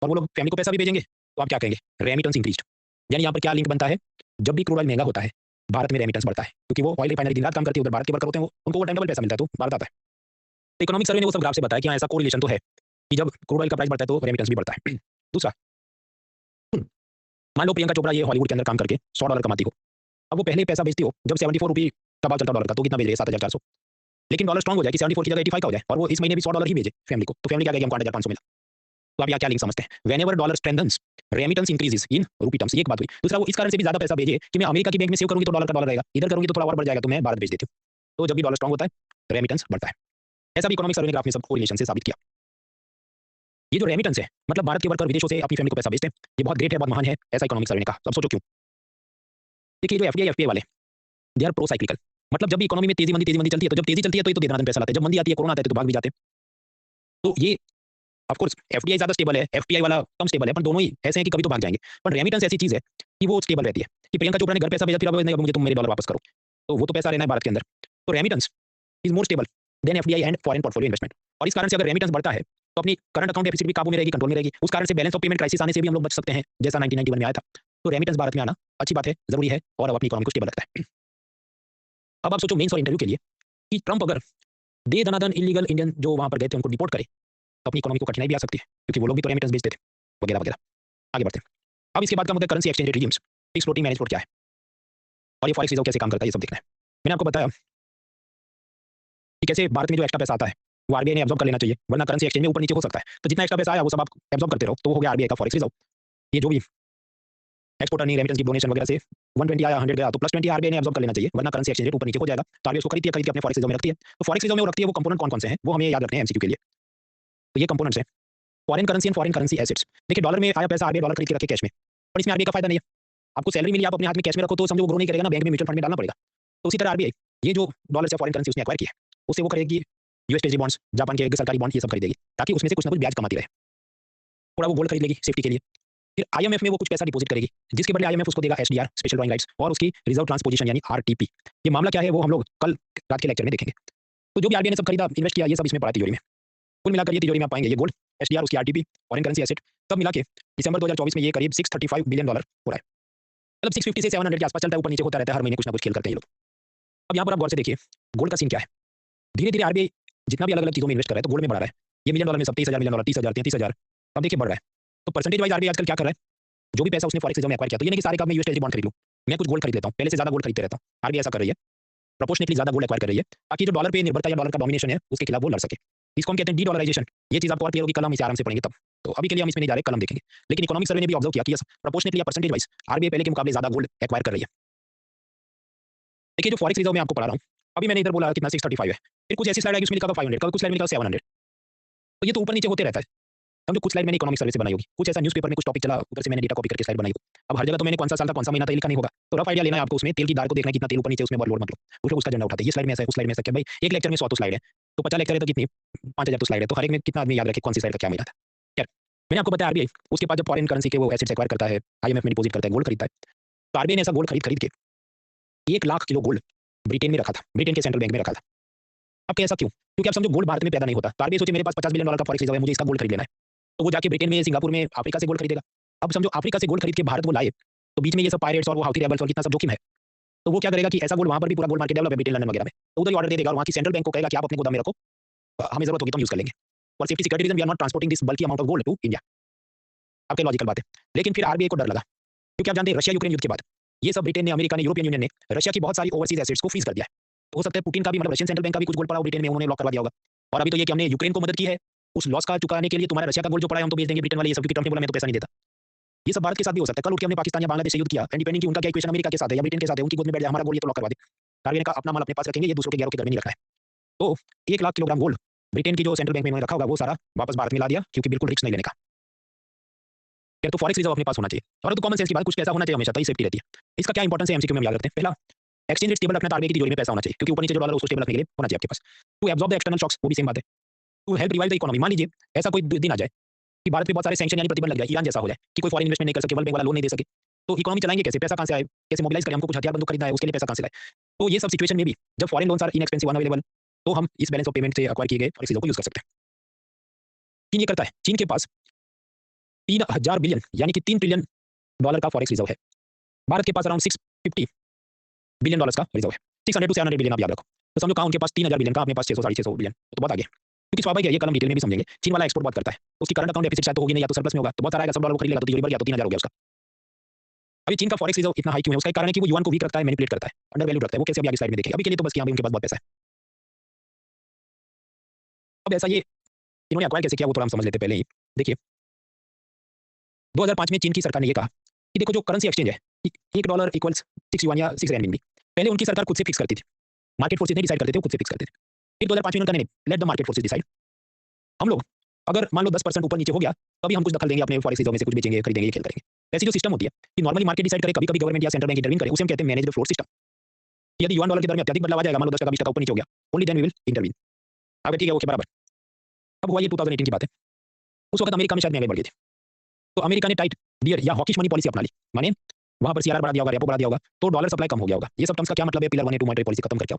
और वो लोग फैमिली को पैसा भी भेजेंगे। तो आप क्या कहेंगे, रेमिटेंस इंक्रीज्ड। यानी यहाँ पर क्या लिंक बनता है, जब भी क्रूड ऑयल महंगा होता है भारत में रेमिटेंस बढ़ता है, क्योंकि वो ऑयल रिफाइनरी दिन रात काम करती है, उधर भारत के वर्कर होते हैं, वो उनको वो टाइम डबल पैसा मिलता है, तो भारत आता है। तो इकोनॉमिक सर्वे ने वो सब ग्राफ से बताया कि हाँ ऐसा कोरिलेशन तो है। कि जब क्रूड ऑयल का प्राइस बढ़ता है तो रेमिटेंस भी बढ़ता है। दूसरा, मान लो प्रियंका चोपड़ा ये हॉलीवुड के अंदर काम करके $100 कमाती हो। अब वो पहले पैसा भेजती हो जब 74 रुपये का भाव चलता डॉलर का, तो कितना भेज रही है? 7,400। लेकिन डॉलर स्ट्रॉन्ग हो जाए कि 74 की जगह 85 का हो जाए और वो इस महीने भी $100 ही भेजे फैमिली को, तो फैमिली क्या कहेगी? हमको 8,500 मिला। तो आप यहाँ क्या लिंक समझते हैं? Whenever dollar strengthens remittance increases इन रूपी टर्म्स, ये एक बात हुई। दूसरा, वो इस कारण से भी ज्यादा पैसा भेजे कि मैं अमेरिका की बैंक में सेव करूंगी तो डॉलर का डॉलर रहेगा, इधर करूंगी तो थोड़ा और बढ़ जाएगा, तो मैं भारत भेज देती हूँ। तो जब भी डॉलर स्ट्रॉन्ग होता है रेमिटेंस बढ़ता है। ऐसा भी इकोनॉमिक सर्वे ने ग्राफ में सब कोरिलेशन से साबित किया। ये जो रेमिटेंस है, मतलब भारत के वर्कर विदेशों से अपनी फैमिली को पैसा भेजते हैं, ये बहुत ग्रेट है, बहुत महान है, ऐसा इकोनॉमिक सर्वे ने कहा। अब सोचो क्यों? देखिए, जो एफडीआई वाले दे आर प्रो साइक्लिकल, मतलब जब भी इकोनॉमी में तेजी मंदी चलती है, तो जब तेजी चलती है तो ये तो दे पैसा लाते हैं, जब मंदी आती है, कोरोना आता है तो भाग भी जाते हैं। तो ये ऑफ कोर्स एफडीआई ज्यादा स्टेबल है, एफपीआई वाला कम स्टेबल है, पर दोनों ही ऐसे हैं कि कभी तो भाग जाएंगे। पर रेमिटेंस ऐसी चीज है कि वो स्टेबल रहती है, कि प्रियंका चोपड़ा ने घर पैसा भेजा, फिर अब मुझे तुम मेरे डॉलर वापस करो, तो वो तो पैसा रहना है भारत के अंदर। तो remittance is more stable then FDI and foreign portfolio investment. और इस कारण से अगर रेमिटेंस बढ़ता है तो अपनी करंट अकाउंट डेफिसिट भी काबू में रहेगी, कंट्रोल में रहेगी। उस कारण से बैलेंस ऑफ पेमेंट क्राइसिस आने से भी हम लोग बच सकते हैं, जैसा 1991 में आया था। तो रेमिटेंस भारत में आना अच्छी बात है, जरूरी है, और अपनी इकोनॉमी को स्टेबल रखता है। अब आप सोचो मेंस और इंटरव्यू के लिए कि ट्रंप अगर दे दनादन इलीगल इंडियन जो वहां पर गए थे उनको डिपोर्ट करे, तो अपनी इकोनॉमी को कठिनाई भी आ सकती है, क्योंकि वो लोग भी तो रेमिटेंस भेजते थे, वगैरह वगैरह। आगे बढ़ते हैं। अब इसके बाद का मुद्दा currency exchange rate regimes, fix floating manage float क्या है और ये फॉरेक्स रिजर्व कैसे काम करता है, ये सब देखना है। मैंने आपको बताया कि कैसे भारत में जो एक्स्ट्रा पैसा आता है वो आरबीआई ने एब्जॉर्ब कर लेना चाहिए, वरना करेंसी एक्सचेंज में ऊपर नीचे हो सकता है। तो जितना एक्स्ट्रा पैसा आया वो सब आप एब्जॉर्ब करते रहो, तो वो हो गया आरबीआई का फॉरेक्स रिजर्व। ये जो भी एक्सपोर्ट अर्निंग रेमिटेंस की डोनेशन वगैरह से 120 आया 100 गया, तो प्लस 20 आरबीआई ने एब्जॉर्ब कर लेना चाहिए, वरना करेंसी एक्सचेंज रेट ऊपर नीचे हो जाएगा। तो आरबीआई उसको खरीदती है, खरीद के अपने फॉरेक्स रिजर्व में रखती है। तो फॉरेक्स रिजर्व में वो रखती है, वो कंपोनेंट कौन कौन से हैं वो हमें याद रखने हैं एमसीक्यू के लिए। तो ये कंपोनेंट्स हैं foreign currency and foreign currency assets. देखिए, डॉलर में आया पैसा आरबीआई डॉलर खरीद के रखे कैश में, पर इसमें आरबीआई का फायदा नहीं है। आपको सैलरी मिली, आप अपने हाथ में कैश में रखो, तो समझो वो ग्रो नहीं करेगा ना, बैंक में म्यूचुअल फंड में डालना पड़ेगा। तो उसी तरह आरबीआई ये जो डॉलर से फॉरेन करेंसी उसने एक्वायर किया है, उससे वो खरीदेगी यूएस ट्रेजरी बॉन्ड्स, जापान के सरकारी बॉन्ड, ये सब खरीदेगी, ताकि उसमें से कुछ ना कुछ ब्याज कमाती रहे। थोड़ा वो गोल्ड खरीद लेगी सेफ्टी के लिए। फिर आईएमएफ में वो कुछ पैसा डिपॉजिट करेगी, जिसके बदले आईएमएफ उसको देगा एसडीआर, स्पेशल ड्राइंग राइट्स, और उसकी रिजर्व ट्रांसपोजिशन यानी आरटीपी। ये मामला क्या है वो हम लोग कल रात के लेक्चर में देखेंगे। तो जो भी आरबीआई ने सब खरीदा, इन्वेस्ट किया, ये सब इसमें पड़ा तिजोरी में। कुल मिलाकर ये तिजोरी में आप पाएंगे, ये गोल्ड, एसडीआर, उसकी आरटीपी, फॉरेन करेंसी एसेट, सब मिला के दिसंबर 2024 में ये करीब $635 बिलियन हो रहा है। मतलब 650 से 700 के आसपास चलता है, ऊपर नीचे होता रहता है, हर महीने कुछ ना कुछ खेल करते हैं ये लोग। अब यहाँ पर आप गौर से देखिए गोल्ड का सीन क्या है। धीरे धीरे आरबीआई जितना भी अलग अलग चीजों में इन्वेस्ट कर रहा है, तो गोल्ड में बढ़ा रहा है। ये मिलियन डॉलर में सब $23,000 मिलियन, 30,000, 33,000, अब देखिए बढ़ रहा है। तो परसेंटेज वाइज आरबीआई आजकल क्या कर रहा है, जो भी पैसा उसने फॉरेक्स रिजर्व में एक्वायर किया, तो ये नहीं कि सारे का मैं यूएस ट्रेजरी बॉन्ड खरीद लूं, मैं कुछ गोल्ड खरीद लेता हूं, पहले से ज्यादा गोल्ड खरीदते रहता हूं। आरबीआई ऐसा कर रही है, प्रोपोर्शनेटली ज्यादा गोल्ड एक्वायर कर रही है, ताकि जो डॉलर पे निर्भरता या डॉलर का डोमिनेशन है उसके खिलाफ वो लड़ सके। इसको हम कहते हैं डी डॉलराइजेशन। ये चीज आपको और क्लियर होगी, कल हम इसे आराम से पढ़ेंगे तब। तो अभी के लिए हम इसमें नहीं जा रहे, कल हम देखेंगे। लेकिन इकोनॉमिक सर्वे ने भी ऑब्जर्व किया कि प्रोपोर्शनेटली या परसेंटेज वाइज आरबीआई पहले के मुकाबले ज्यादा गोल्ड एक्वायर कर रही है। देखिए, जो फॉरेक्स रिजर्व में आपको पढ़ा रहा हूं, अभी मैंने इधर बोला कितना 635 है, फिर कुछ ऐसी स्लाइड आएगी उसमें लिखा 500, कल कुछ स्लाइड में लिखा 700। तो ये तो ऊपर नीचे होते रहता है। समझो कुछ स्लाइड मैंने इकोनॉमिक सर्वे से बनाई होगी, कुछ ऐसा न्यूज़पेपर में कुछ टॉपिक चला, उधर से मैंने डेटा कॉपी करके स्लाइड बनाई होगी। अब हर जगह तो मैंने कौन सा साल था, कौन सा महीना था, ये लिखा नहीं होगा। तो रफ आइडिया लेना है आपको, उसमें तेल की दार को देखना है, कितना तेल ऊपर नीचे, उसमें लोड मत लो, उस लोग उसका झंडा उठाते हैं। ये स्लाइड में ऐसा है, उस स्लाइड में ऐसा, क्या भाई एक लेक्चर में 100 तो स्लाइड है, तो 50 लेक्चर है तो कितनी 5000 तो स्लाइड है, तो हर एक में कितना आदमी याद रखे कौन सी स्लाइड का क्या मिला था। यार मैंने आपको बताया आरबीआई उसके पास जब फॉरेन करेंसी के वो एसेट्स एक्वायर करता है, आईएमएफ में डिपॉजिट करता है, गोल्ड खरीदता है, तो आरबीआई ने ऐसा गोल्ड खरीद खरीद के 1 लाख किलो गोल्ड ब्रिटेन में रखा था, ब्रिटेन के सेंट्रल बैंक में रखा था। अब ऐसा क्यों? क्योंकि आप समझो गोल्ड भारत में पैदा नहीं होता, तो आरबीआई सोचे मेरे पास $50 बिलियन का फॉरेक्स रिजर्व है, मुझे इसका गोल्ड खरीद लेना है, तो वो जाके ब्रिटेन में, सिंगापुर में, अफ्रीका से गोल्ड खरीदेगा। अब समझो अफ्रीका से गोल्ड खरीद के भारत वो लाए, तो बीच में ये सब पायरेट्स और वो हाउथी रेबल्स और कितना सब जोखिम है, तो वो क्या करेगा कि ऐसा गोल्ड वहां पर भी पूरा गोल्ड मार्केट डेवलप है ब्रिटेन, लंदन वगैरह में, तो उधर ही ऑर्डर दे देगा और वहां की सेंट्रल बैंक को कहेगा कि आप अपने गोदाम में रखो, हमें जरूरत होगी तो हम यूज कर लेंगे। For safety security reason we are not transporting this bulky amount of gold to India. आपके लॉजिकल बात है। लेकिन फिर आरबीआई को डर लगा, क्योंकि आप जानते हैं रशिया यूक्रेन युद्ध के बाद ये सब ब्रिटेन ने, अमेरिका ने, यूरोपियन यूनियन ने रशिया की बहुत सारी ओवरसीज एसेट्स को फ्रीज कर दिया है। तो हो सकता है पुतिन का भी, मतलब रशियन सेंट्रल बैंक का भी कुछ गोल्ड पड़ा हो ब्रिटेन में, उन्होंने लॉक करवा दिया होगा। और अभी तो ये कि हमने यूक्रेन को मदद की है, उस लॉस का चुकाने के लिए तुम्हारा रशिया का गोल्ड जो पड़ा है हम तो भेज देंगे ब्रिटेन वाले, ये सब, क्योंकि ट्रंप ने बोला मैं तो पैसा नहीं देता। ये सब भारत के साथ भी हो सकता है। कल उठ के हमने पाकिस्तान या बांग्लादेश से युद्ध किया, इंडिपेंडेंट की उनका क्या इक्वेशन अमेरिका के साथ है या ब्रिटेन के साथ है, उनकी गोद में बैठ जाए, हमारा गोल्ड ये तो लॉक करवा दे। आरबीआई ने कहा अपना माल अपने पास रखेंगे, ये दूसरों के गैरों के घर में नहीं रखना है। तो 1 लाख किलोग्राम गोल्ड ब्रिटेन की जो सेंट्रल बैंक में उन्होंने रखा होगा वो सारा वापस भारत में ला दिया, क्योंकि बिल्कुल रिस्क नहीं लेने का। फिर तो फॉरेक्स रिजर्व अपने पास होना चाहिए, और तो कॉमन सेंस की बात, कुछ पैसा होना चाहिए हमेशा, तो सेफ्टी रहती है। इसका क्या इंपॉर्टेंस है एमसीक्यू में याद रखते हैं। पहला, एक्सचेंज रेट स्टेबल रखना, आरबीआई की तिजोरी में पैसा होना चाहिए, क्योंकि ऊपर नीचे जो डॉलर उसको स्टेबल रखने के लिए होना चाहिए आपके पास। To absorb the external shocks, वो भी सेम बात है। To help revive the economy, मान लीजिए ऐसा कोई दिन आ जाए कि भारत पे बहुत सारे सैंक्शन यानी प्रतिबंध लग जाए, ईरान जैसा हो जाए कि कोई फॉरेन इन्वेस्टमेंट नहीं कर सके, वर्ल्ड बैंक वाला लोन नहीं दे सके, तो इकोनॉमी चलाएंगे कैसे, पैसा कहां से आए, कैसे मोबिलाइज करें, हमको कुछ हथियार बंदूक खरीदना है, उसके लिए पैसा कहां से लाए। तो ये सब सिचुएशन में भी जब foreign loans are inexpensive unavailable, तो हम इस बैलेंस ऑफ पेमेंट से एक्वायर किए गए फॉरेक्स रिजर्व को यूज कर सकते हैं। चीन ये करता है, चीन के पास 3000 बिलियन यानी कि $3 ट्रिलियन का फॉरेक्स रिजर्व है। भारत के पास अराउंड $650 बिलियन का रिजर्व है। 600 to 700 बिलियन आप याद रखो। तो समझो कहाँ उनके पास 3000 बिलियन का, अपने पास 600 650 बिलियन, तो बहुत आगे। क्योंकि स्वाभाविक है, ये कल हम डिटेल में भी समझेंगे। चीन वाला एक्सपोर्ट बहुत करता है, उसकी करंट अकाउंट डेफिसिट शायद तो होगी नहीं, या तो सरप्लस में होगा, तो बहुत सारा आएगा, सब डॉलर को खरीद लेगा, तो तिजोरी भर गया, तो 3000 हो गया उसका। अभी चीन का फॉरेक्स रिजर्व इतना हाई क्यों है? उसका एक कारण है कि वो युआन को वीक रखता है, मैनिपुलेट करता है, अंडर वैल्यूड रखता है। वो कैसे अभी आगे स्लाइड में देखेंगे। अभी के लिए तो बस यहाँ पे उनके पास बहुत पैसा है। अब ऐसा ये इन्होंने एक्वायर कैसे किया वो थोड़ा हम समझ लेते पहले ही। देखिए 2005 में चीन की सरकार ने ये कहा कि देखो जो करेंसी एक्सचेंज है, $1 इक्वल्स 6 युआन या 6 renminbi। पहले उनकी सरकार खुद से फिक्स करती थी, मार्केट फोर्सेस नहीं डिसाइड करते थे, वो खुद से फिक्स करते थे। फिर 2005 में उन्होंने कहा नहीं, let the market forces decide. हम लोग अगर मान लो 10% ऊपर नीचे हो गया, तभी हम कुछ दखल देंगे, अपने फॉरेक्स रिजर्व में से कुछ बेचेंगे, खरीदेंगे, ये खेल करेंगे। ऐसी जो सिस्टम होती है कि नॉर्मली मार्केट डिसाइड करे, कभी-कभी गवर्नमेंट या सेंट्रल बैंक इंटरवीन करे, उसे हम कहते हैं मैनेज द फ्लोट सिस्टम। यदि युआन डॉलर के दर में अत्यधिक बदलाव आ जाएगा, मान लो 10 का 20 ऊपर नीचे हो गया, only then we will intervene. अब ठीक है, ओके बराबर। अब हुआ ये 2018 की बात है। उस वक्त अमेरिका में शायद महंगाई बढ़ गई थी, तो अमेरिका ने टाइट डियर या हॉकिश मनी पॉलिसी अपना ली, माने वहां पर सीआरआर बढ़ा दिया होगा, रेपो बढ़ा दिया होगा, तो डॉलर सप्लाई कम हो गया होगा। ये सब टर्म्स का क्या मतलब है? पिलर 1 या 2 मॉनेटरी पॉलिसी खत्म करके आओ।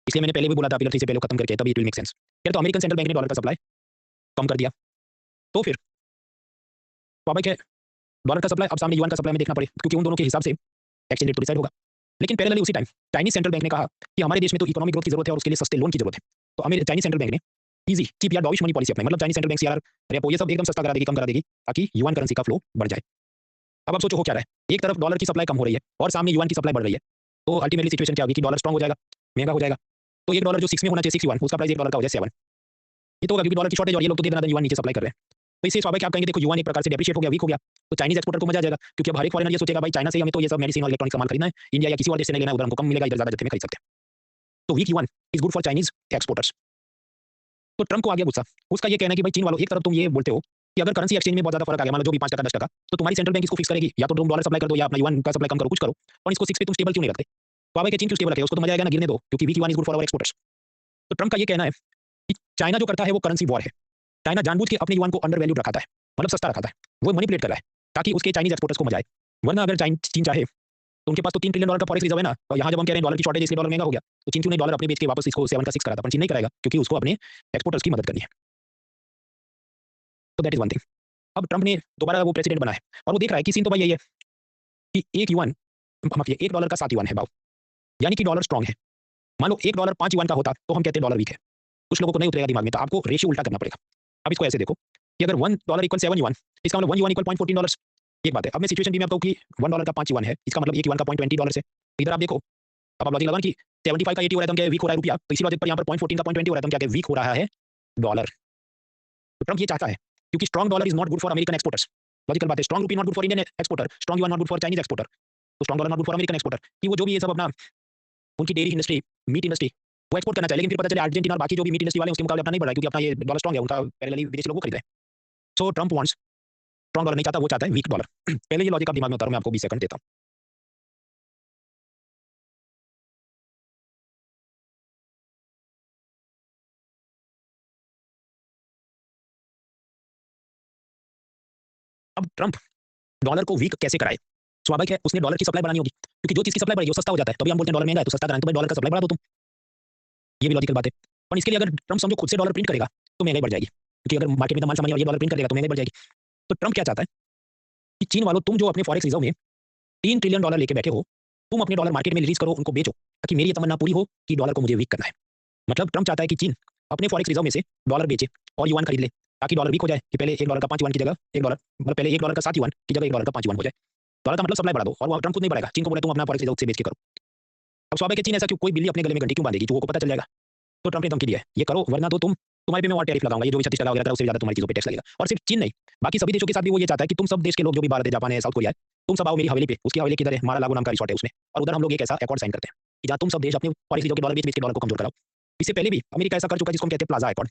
इसलिए मैंने पहले भी बोला था पिलर 3 से पहले खत्म करके, तभी इट विल मेक सेंस। फिर तो अमेरिकन सेंट्रल बैंक ने डॉलर का सप्लाई कम कर दिया, तो फिर स्वाभाविक है डॉलर का सप्लाई अब सामने युआन का सप्लाई में देखना पड़े, क्योंकि उन दोनों के हिसाब से एक्सचेंज रेट तो डिसाइड होगा। लेकिन पैरेलली उसी टाइम चाइनीज सेंट्रल बैंक ने कहा कि हमारे देश में तो इकोनॉमिक ग्रोथ की जरूरत है और उसके लिए सस्ते लोन की जरूरत है। तो हमें चाइनीज सेंट्रल बैंक ने इजी चीप या डॉविश मनी पॉलिसी अपनाई, मतलब Chinese central bank CRR repo ये सब एकदम सस्ता करा देगी, कम करा देगी, ताकि युआन करेंसी का फ्लो बढ़ जाए। अब आप सोचो हो क्या रहा है, एक तरफ डॉलर की सप्लाई कम हो रही है और सामने युआन की सप्लाई बढ़ रही है, तो अल्टीमेटली सिचुएशन क्या होगी कि डॉलर स्ट्रांग हो जाएगा, महंगा हो जाएगा। तो $1 जो 6 में होना चाहिए 6 युआन, उसका प्राइस $1 का हो जाए 7। ये तो होगा क्योंकि डॉलर की शॉर्टेज और ये लोग तो दे दना युआन नीचे सप्लाई कर रहे हैं। तो इससे स्वाभाविक आप कहेंगे देखो युआन एक प्रकार से डेप्रिशिएट हो गया, वीक हो गया, तो चाइनीज एक्सपोर्टर को मजा आ जाएगा, क्योंकि अब हर एक फॉरेनर ये सोचेगा भाई चाइना से हमें तो ये सब मेडिसिन और इलेक्ट्रॉनिक सामान खरीदना है, इंडिया या किसी और देश से नहीं लेना है, उधर हमको कम मिलेगा, इधर ज्यादा जत्थे में खरीद सकते हैं। तो weak yuan is good for Chinese exporters. तो ट्रम्प को आ गया गुस्सा, उसका ये कहना है कि भाई चीन वालों, एक तरफ तुम ये बोलते हो कि अगर करेंसी एक्सचेंज में बहुत ज्यादा फर्क आ गया, मान लो जो भी 5% 10%, तो तुम्हारी सेंट्रल बैंक इसको फिक्स करेगी, या तो तुम डॉलर सप्लाई कर दो या अपना युआन का सप्लाई कम करो, कुछ करो, और इसको 6 पे तुम स्टेबल क्यों नहीं रखते? स्वाभाविक है चीन क्यों स्टेबल रखे, उसको तो मजा आएगा ना, गिरने दो, क्योंकि weak yuan is good for our exporters. तो ट्रम्प का ये कहना है कि चाइना जो करता है वो करेंसी वॉर है। चाइना जानबूझ के अपने युआन को अंडर वैल्यू रखाता है, मतलब सस्ता रखाता है, वो मैनिपुलेट कर रहा है ताकि उसके चाइनीज एक्सपोर्टर्स को मजा आए। वरना अगर चीन चाहे तो उनके पास तो $3 ट्रिलियन का फॉरेक्स रिजर्व है ना, और यहाँ जब हम कह रहे हैं डॉलर की शॉर्टेज इसलिए डॉलर महंगा हो गया, तो चीन क्यों नहीं डॉलर अपने बेच के वापस इसको 7 का 6 कराता? पर चीन नहीं कराएगा, क्योंकि उसको अपने एक्सपोर्टर्स की मदद करनी है। तो दैट इज वन थिंग। अब ट्रम्प ने दोबारा वो प्रेसिडेंट बना है और वो देख रहा है कि सीन तो भाई यही है कि एक युआन, माफिए $1 का 7 युआन है भाव, यानी कि डॉलर स्ट्रांग है। मान लो $1 5 युआन का होता तो हम कहते हैं डॉलर वीक है। कुछ लोगों को नहीं उतरेगा दिमाग में, तो आपको रेशियो उल्टा करना पड़ेगा। अब इसको ऐसे देखो कि अगर $1 इक्वल 7 युआन, इसका मतलब 1 युआन इक्वल $0.14। एक बात है, अब मैं सिचुएशन भी मैं आपको कि $1 का 5 युआन है, इसका मतलब 1 युआन का $0.20 है। इधर आप देखो, अब आप लॉजिक लगाओ कि 75 का 80 हो रहा है तो हम क्या वीक हो रहा है रुपया, तो इसी लॉजिक पर यहाँ पर 0.14 का 0.20 हो रहा है तो हम क्या वीक हो रहा है डॉलर। तो ट्रम्प ये चाहता है, क्योंकि strong dollar is not good for American exporters. Logical बात है, strong rupee not good for Indian exporter, strong yuan not good for Chinese exporter, तो strong dollar not good for American exporter, कि वो जो भी ये सब अपना उनकी डेयरी इंडस्ट्री, मीट इंडस्ट्री वो एक्सपोर्ट करना चाहिए, लेकिन फिर पता चले अर्जेंटीना और बाकी जो भी मीट इंडस्ट्री वाले हैं उसके मुकाबले अपना नहीं बढ़ रहा है, क्योंकि अपना ये डॉलर स्ट्रांग है, उनका पैरेलली विदेशी लोग वो खरीद रहे हैं। सो ट्रम्प वांट्स स्ट्रांग डॉलर नहीं चाहता, वो चाहता है वीक डॉलर। पहले ये लॉजिक आप दिमाग में उतारो, मैं आपको 20 सेकंड देता हूं। अब ट्रम्प डॉलर को वीक कैसे कराए? स्वाभाविक है उसने डॉलर की सप्लाई बढ़ानी होगी, क्योंकि जो चीज की सप्लाई बढ़ेगी वो सस्ता हो जाता है, तभी हम बोलते हैं डॉलर महंगा है तो सस्ता कराएं, तो भाई डॉलर का सप्लाई बढ़ा दो तुम। ये भी लॉजिकल बात है। और इसके लिए अगर ट्रम्प समझो खुद से डॉलर प्रिंट करेगा तो महंगाई बढ़ जाएगी, क्योंकि अगर मार्केट में माल सामान और ये डॉलर प्रिंट कर देगा तो महंगाई बढ़ जाएगी। तो ट्रम्प क्या चाहता है कि चीन वालों, तुम जो अपने फॉरेक्स रिजर्व में $3 ट्रिलियन लेके बैठे हो, तुम अपने डॉलर मार्केट में रिलीज करो, उनको बेचो, ताकि मेरी ये तमन्ना पूरी हो कि डॉलर को मुझे वीक करना है। मतलब ट्रम्प चाहता है कि चीन अपने फॉरेक्स रिजर्व में से डॉलर बेचे और युआन खरीद ले, ताकि डॉलर वीक हो जाए, कि पहले $1 का 5 युआन की जगह 1 डॉलर, मतलब पहले $1 का 7 युआन की जगह $1 का 5 युआन हो जाए। डॉलर का मतलब सप्लाई बढ़ा दो, और वो ट्रम्प खुद नहीं बढ़ाएगा, चीन को बोले तुम अपना फॉरेक्स रिजर्व से बेच के करो। अब स्वाभाविक है चीन ऐसा क्यों, कोई बिल्ली अपने गले में घंटी क्यों बांधेगी, जो को पता चल जाएगा। तो ट्रम्प ने धमकी दिया है, ये करो वरना तो तुम्हारे पे मैं और टैरिफ लगाऊंगा, ये जो भी 36 लगाओगे उससे ज्यादा तुम्हारी चीजों पे टैक्स लगेगा। और सिर्फ चीन नहीं, बाकी सभी देशों के साथ भी वो ये चाहता है कि तुम सब देश के लोग जो भी भारत है, जापान है, साउथ कोरिया है, तुम सब आओ मेरी हवेली पे। उसकी हवेली किधर है? मारा लागो नाम का रिसोर्ट है उसमें, और उधर हम लोग एक ऐसा अकॉर्ड साइन करते हैं कि जहाँ तुम सब देश अपने फॉरेक्स रिजर्व के डॉलर बेच के डॉलर को कमजोर कराओ। इससे पहले भी अमेरिका ऐसा कर चुका है, जिसको हम कहते हैं प्लाजा अकॉर्ड।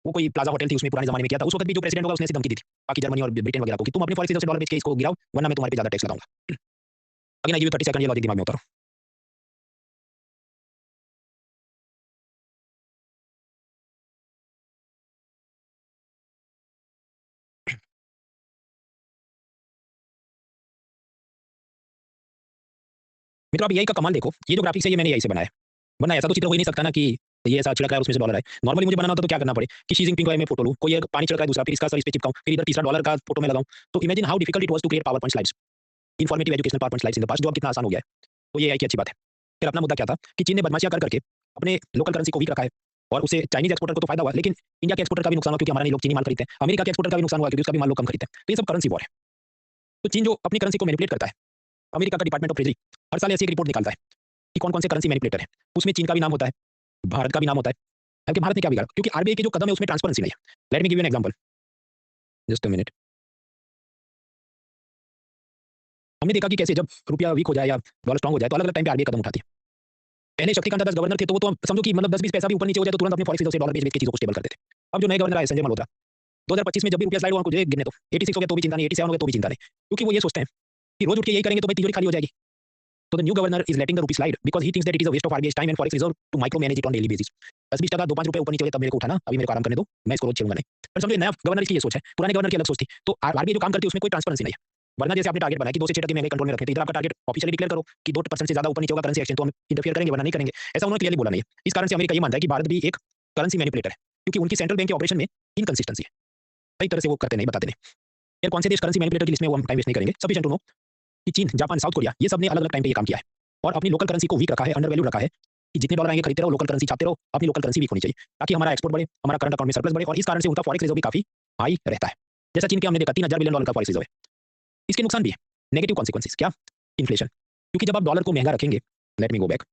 वो कोई प्लाजा होटल थी, उसमें पुराने जमाने में किया था, उस वक्त भी जो प्रेसिडेंट होगा उसने ऐसी धमकी दी थी बाकी जर्मनी और ब्रिटेन वगैरह को, कि तुम अपने फॉरेक्स रिजर्व से डॉलर बेच के इसको गिराओ, वरना मैं तुम्हारे पे ज्यादा टैक्स लगाऊंगा। Again I give you 30 second, ये लॉजिक दिमाग में उतारो। मित्रों, अब यही का कमाल देखो, ये जो ग्राफिक्स है ये मैंने यही से बनाया है, वरना ऐसा तो चित्र हो ही नहीं सकता ना कि ये ऐसा छिड़का है उसमें से डॉलर है। नॉर्मली मुझे बनाना होता तो क्या करना पड़े कि शी जिनपिंग को मैं फोटो लूं, कोई एक पानी छिड़का है दूसरा, फिर इसका सर इस पे चिपकाऊं, फिर इधर तीसरा डॉलर का फोटो में लगाऊं। तो imagine how difficult it was to create PowerPoint slides, informative educational PowerPoint slides in the past, जो अब कितना आसान हो गया है। तो ये आई की अच्छी बात है। फिर अपना मुद्दा क्या था कि चीन ने बदमाशियां कर करके अपने लोकल करेंसी को वीक रखा है, और उससे चाइनीज एक्सपोर्टर को तो फायदा हुआ, लेकिन इंडिया के एक्सपोर्टर का भी नुकसान हुआ क्योंकि हमारा नहीं लोग चीनी माल खरीदते हैं। अमेरिका के एक्सपोर्टर का भी नुकसान हुआ क्योंकि उसका भी माल लोग कम खरीदते हैं। तो ये सब करेंसी वॉर है। तो चीन जो अपनी करेंसी को मैनिपुलेट करता है, अमेरिका का डिपार्टमेंट ऑफ ट्रेजरी हर साल ऐसी एक रिपोर्ट निकालता है कि कौन कौन से करेंसी मैनिपुलेटर है। उसमें चीन का भी नाम होता है, भारत का भी नाम होता है। हालांकि भारत ने क्या बिगाड़ा, क्योंकि आरबीआई के जो कदम है उसमें ट्रांसपेरेंसी नहीं है। Let me give you an example, just a minute. हमने देखा कि कैसे जब रुपया वीक हो जाए या डॉलर स्ट्रांग हो जाए तो अलग अलग टाइम पे आरबीआई कदम उठाती है। पहले शक्तिकांत दास गवर्नर थे तो वो तो समझो कि मतलब 10-20 पैसा भी ऊपर नीचे हो जाए तो तुरंत अपने फॉरेक्स रिजर्व से डॉलर बेच के चीजों को स्टेबल कर देते। अब जो नए गवर्नर आए संजय मल्होत्रा, 2025 में जब भी रुपया स्लाइड हुआ कुछ गिरने तो 86 हो गया तो भी चिंता नहीं, 87 हो गया तो भी चिंता नहीं, क्योंकि वो ये सोचते हैं कि रोज उठ के यही करेंगे तो भाई तिजोरी खाली हो जाएगी। तो the new governor is letting the rupee slide because he thinks that it is a waste of RBI time and forex reserve to micro manage it on daily basis. 10-20 टका 2-5 रुपए ऊपर नीचे हो तब मेरे को उठाना, अभी मेरे को आराम करने दो, मैं इसको रोज छेड़ूंगा नहीं। पर समझो नया गवर्नर की ये सोच है, पुराने गवर्नर की अलग सोच थी। तो आरबीआई जो काम करती है उसमें कोई ट्रांसपेरेंसी नहीं है। वरना जैसे आपने टारगेट बनाया कि 2 से 6 टके महंगाई कंट्रोल में रखें, तो इधर आपका टारगेट ऑफिशियली डिक्लेयर करो कि 2% से ज्यादा ऊपर नीचे होगा करेंसी एक्सचेंज तो हम इंटरफियर करेंगे, वरना नहीं करेंगे। ऐसा उन्होंने क्लियरली बोला नहीं है। इस कारण से अमेरिका ये मानता है कि भारत भी एक करेंसी मैनिपुलेटर है, क्योंकि उनकी सेंट्रल बैंक के ऑपरेशन में इनकंसिस्टेंसी है, सही तरह से वो करते नहीं, बताते नहीं। यार कौन से देश करेंसी मैनिपुलेटर की लिस्ट में वो हम टाइम वेस्ट नहीं करेंगे। सफिशिएंट टू नो कि चीन, जापान, साउथ कोरिया ये सब ने अलग अलग टाइम पे ये काम किया है और अपनी लोकल करेंसी को वीक रखा है, अंडर वैल्यू रखा है कि जितने डॉलर आएंगे खरीदते रहो, लोकल करेंसी छापते रहो, अपनी लोकल करेंसी वीक होनी चाहिए ताकि हमारा एक्सपोर्ट बढ़े, हमारा करंट अकाउंट में सरप्लस बढ़े और इस कारण से उनका फॉरेक्स रिजर्व भी काफी हाई रहता है। जैसा चीन के हमने देखा 3,000 बिलियन डॉलर का फॉरेक्स रिजर्व है। इसके नुकसान भी है, नेगेटिव कॉन्सिक्वेंसेस क्या, इन्फ्लेशन, क्योंकि जब आप डॉलर को महंगा रखेंगे, लेट मी गो बैक,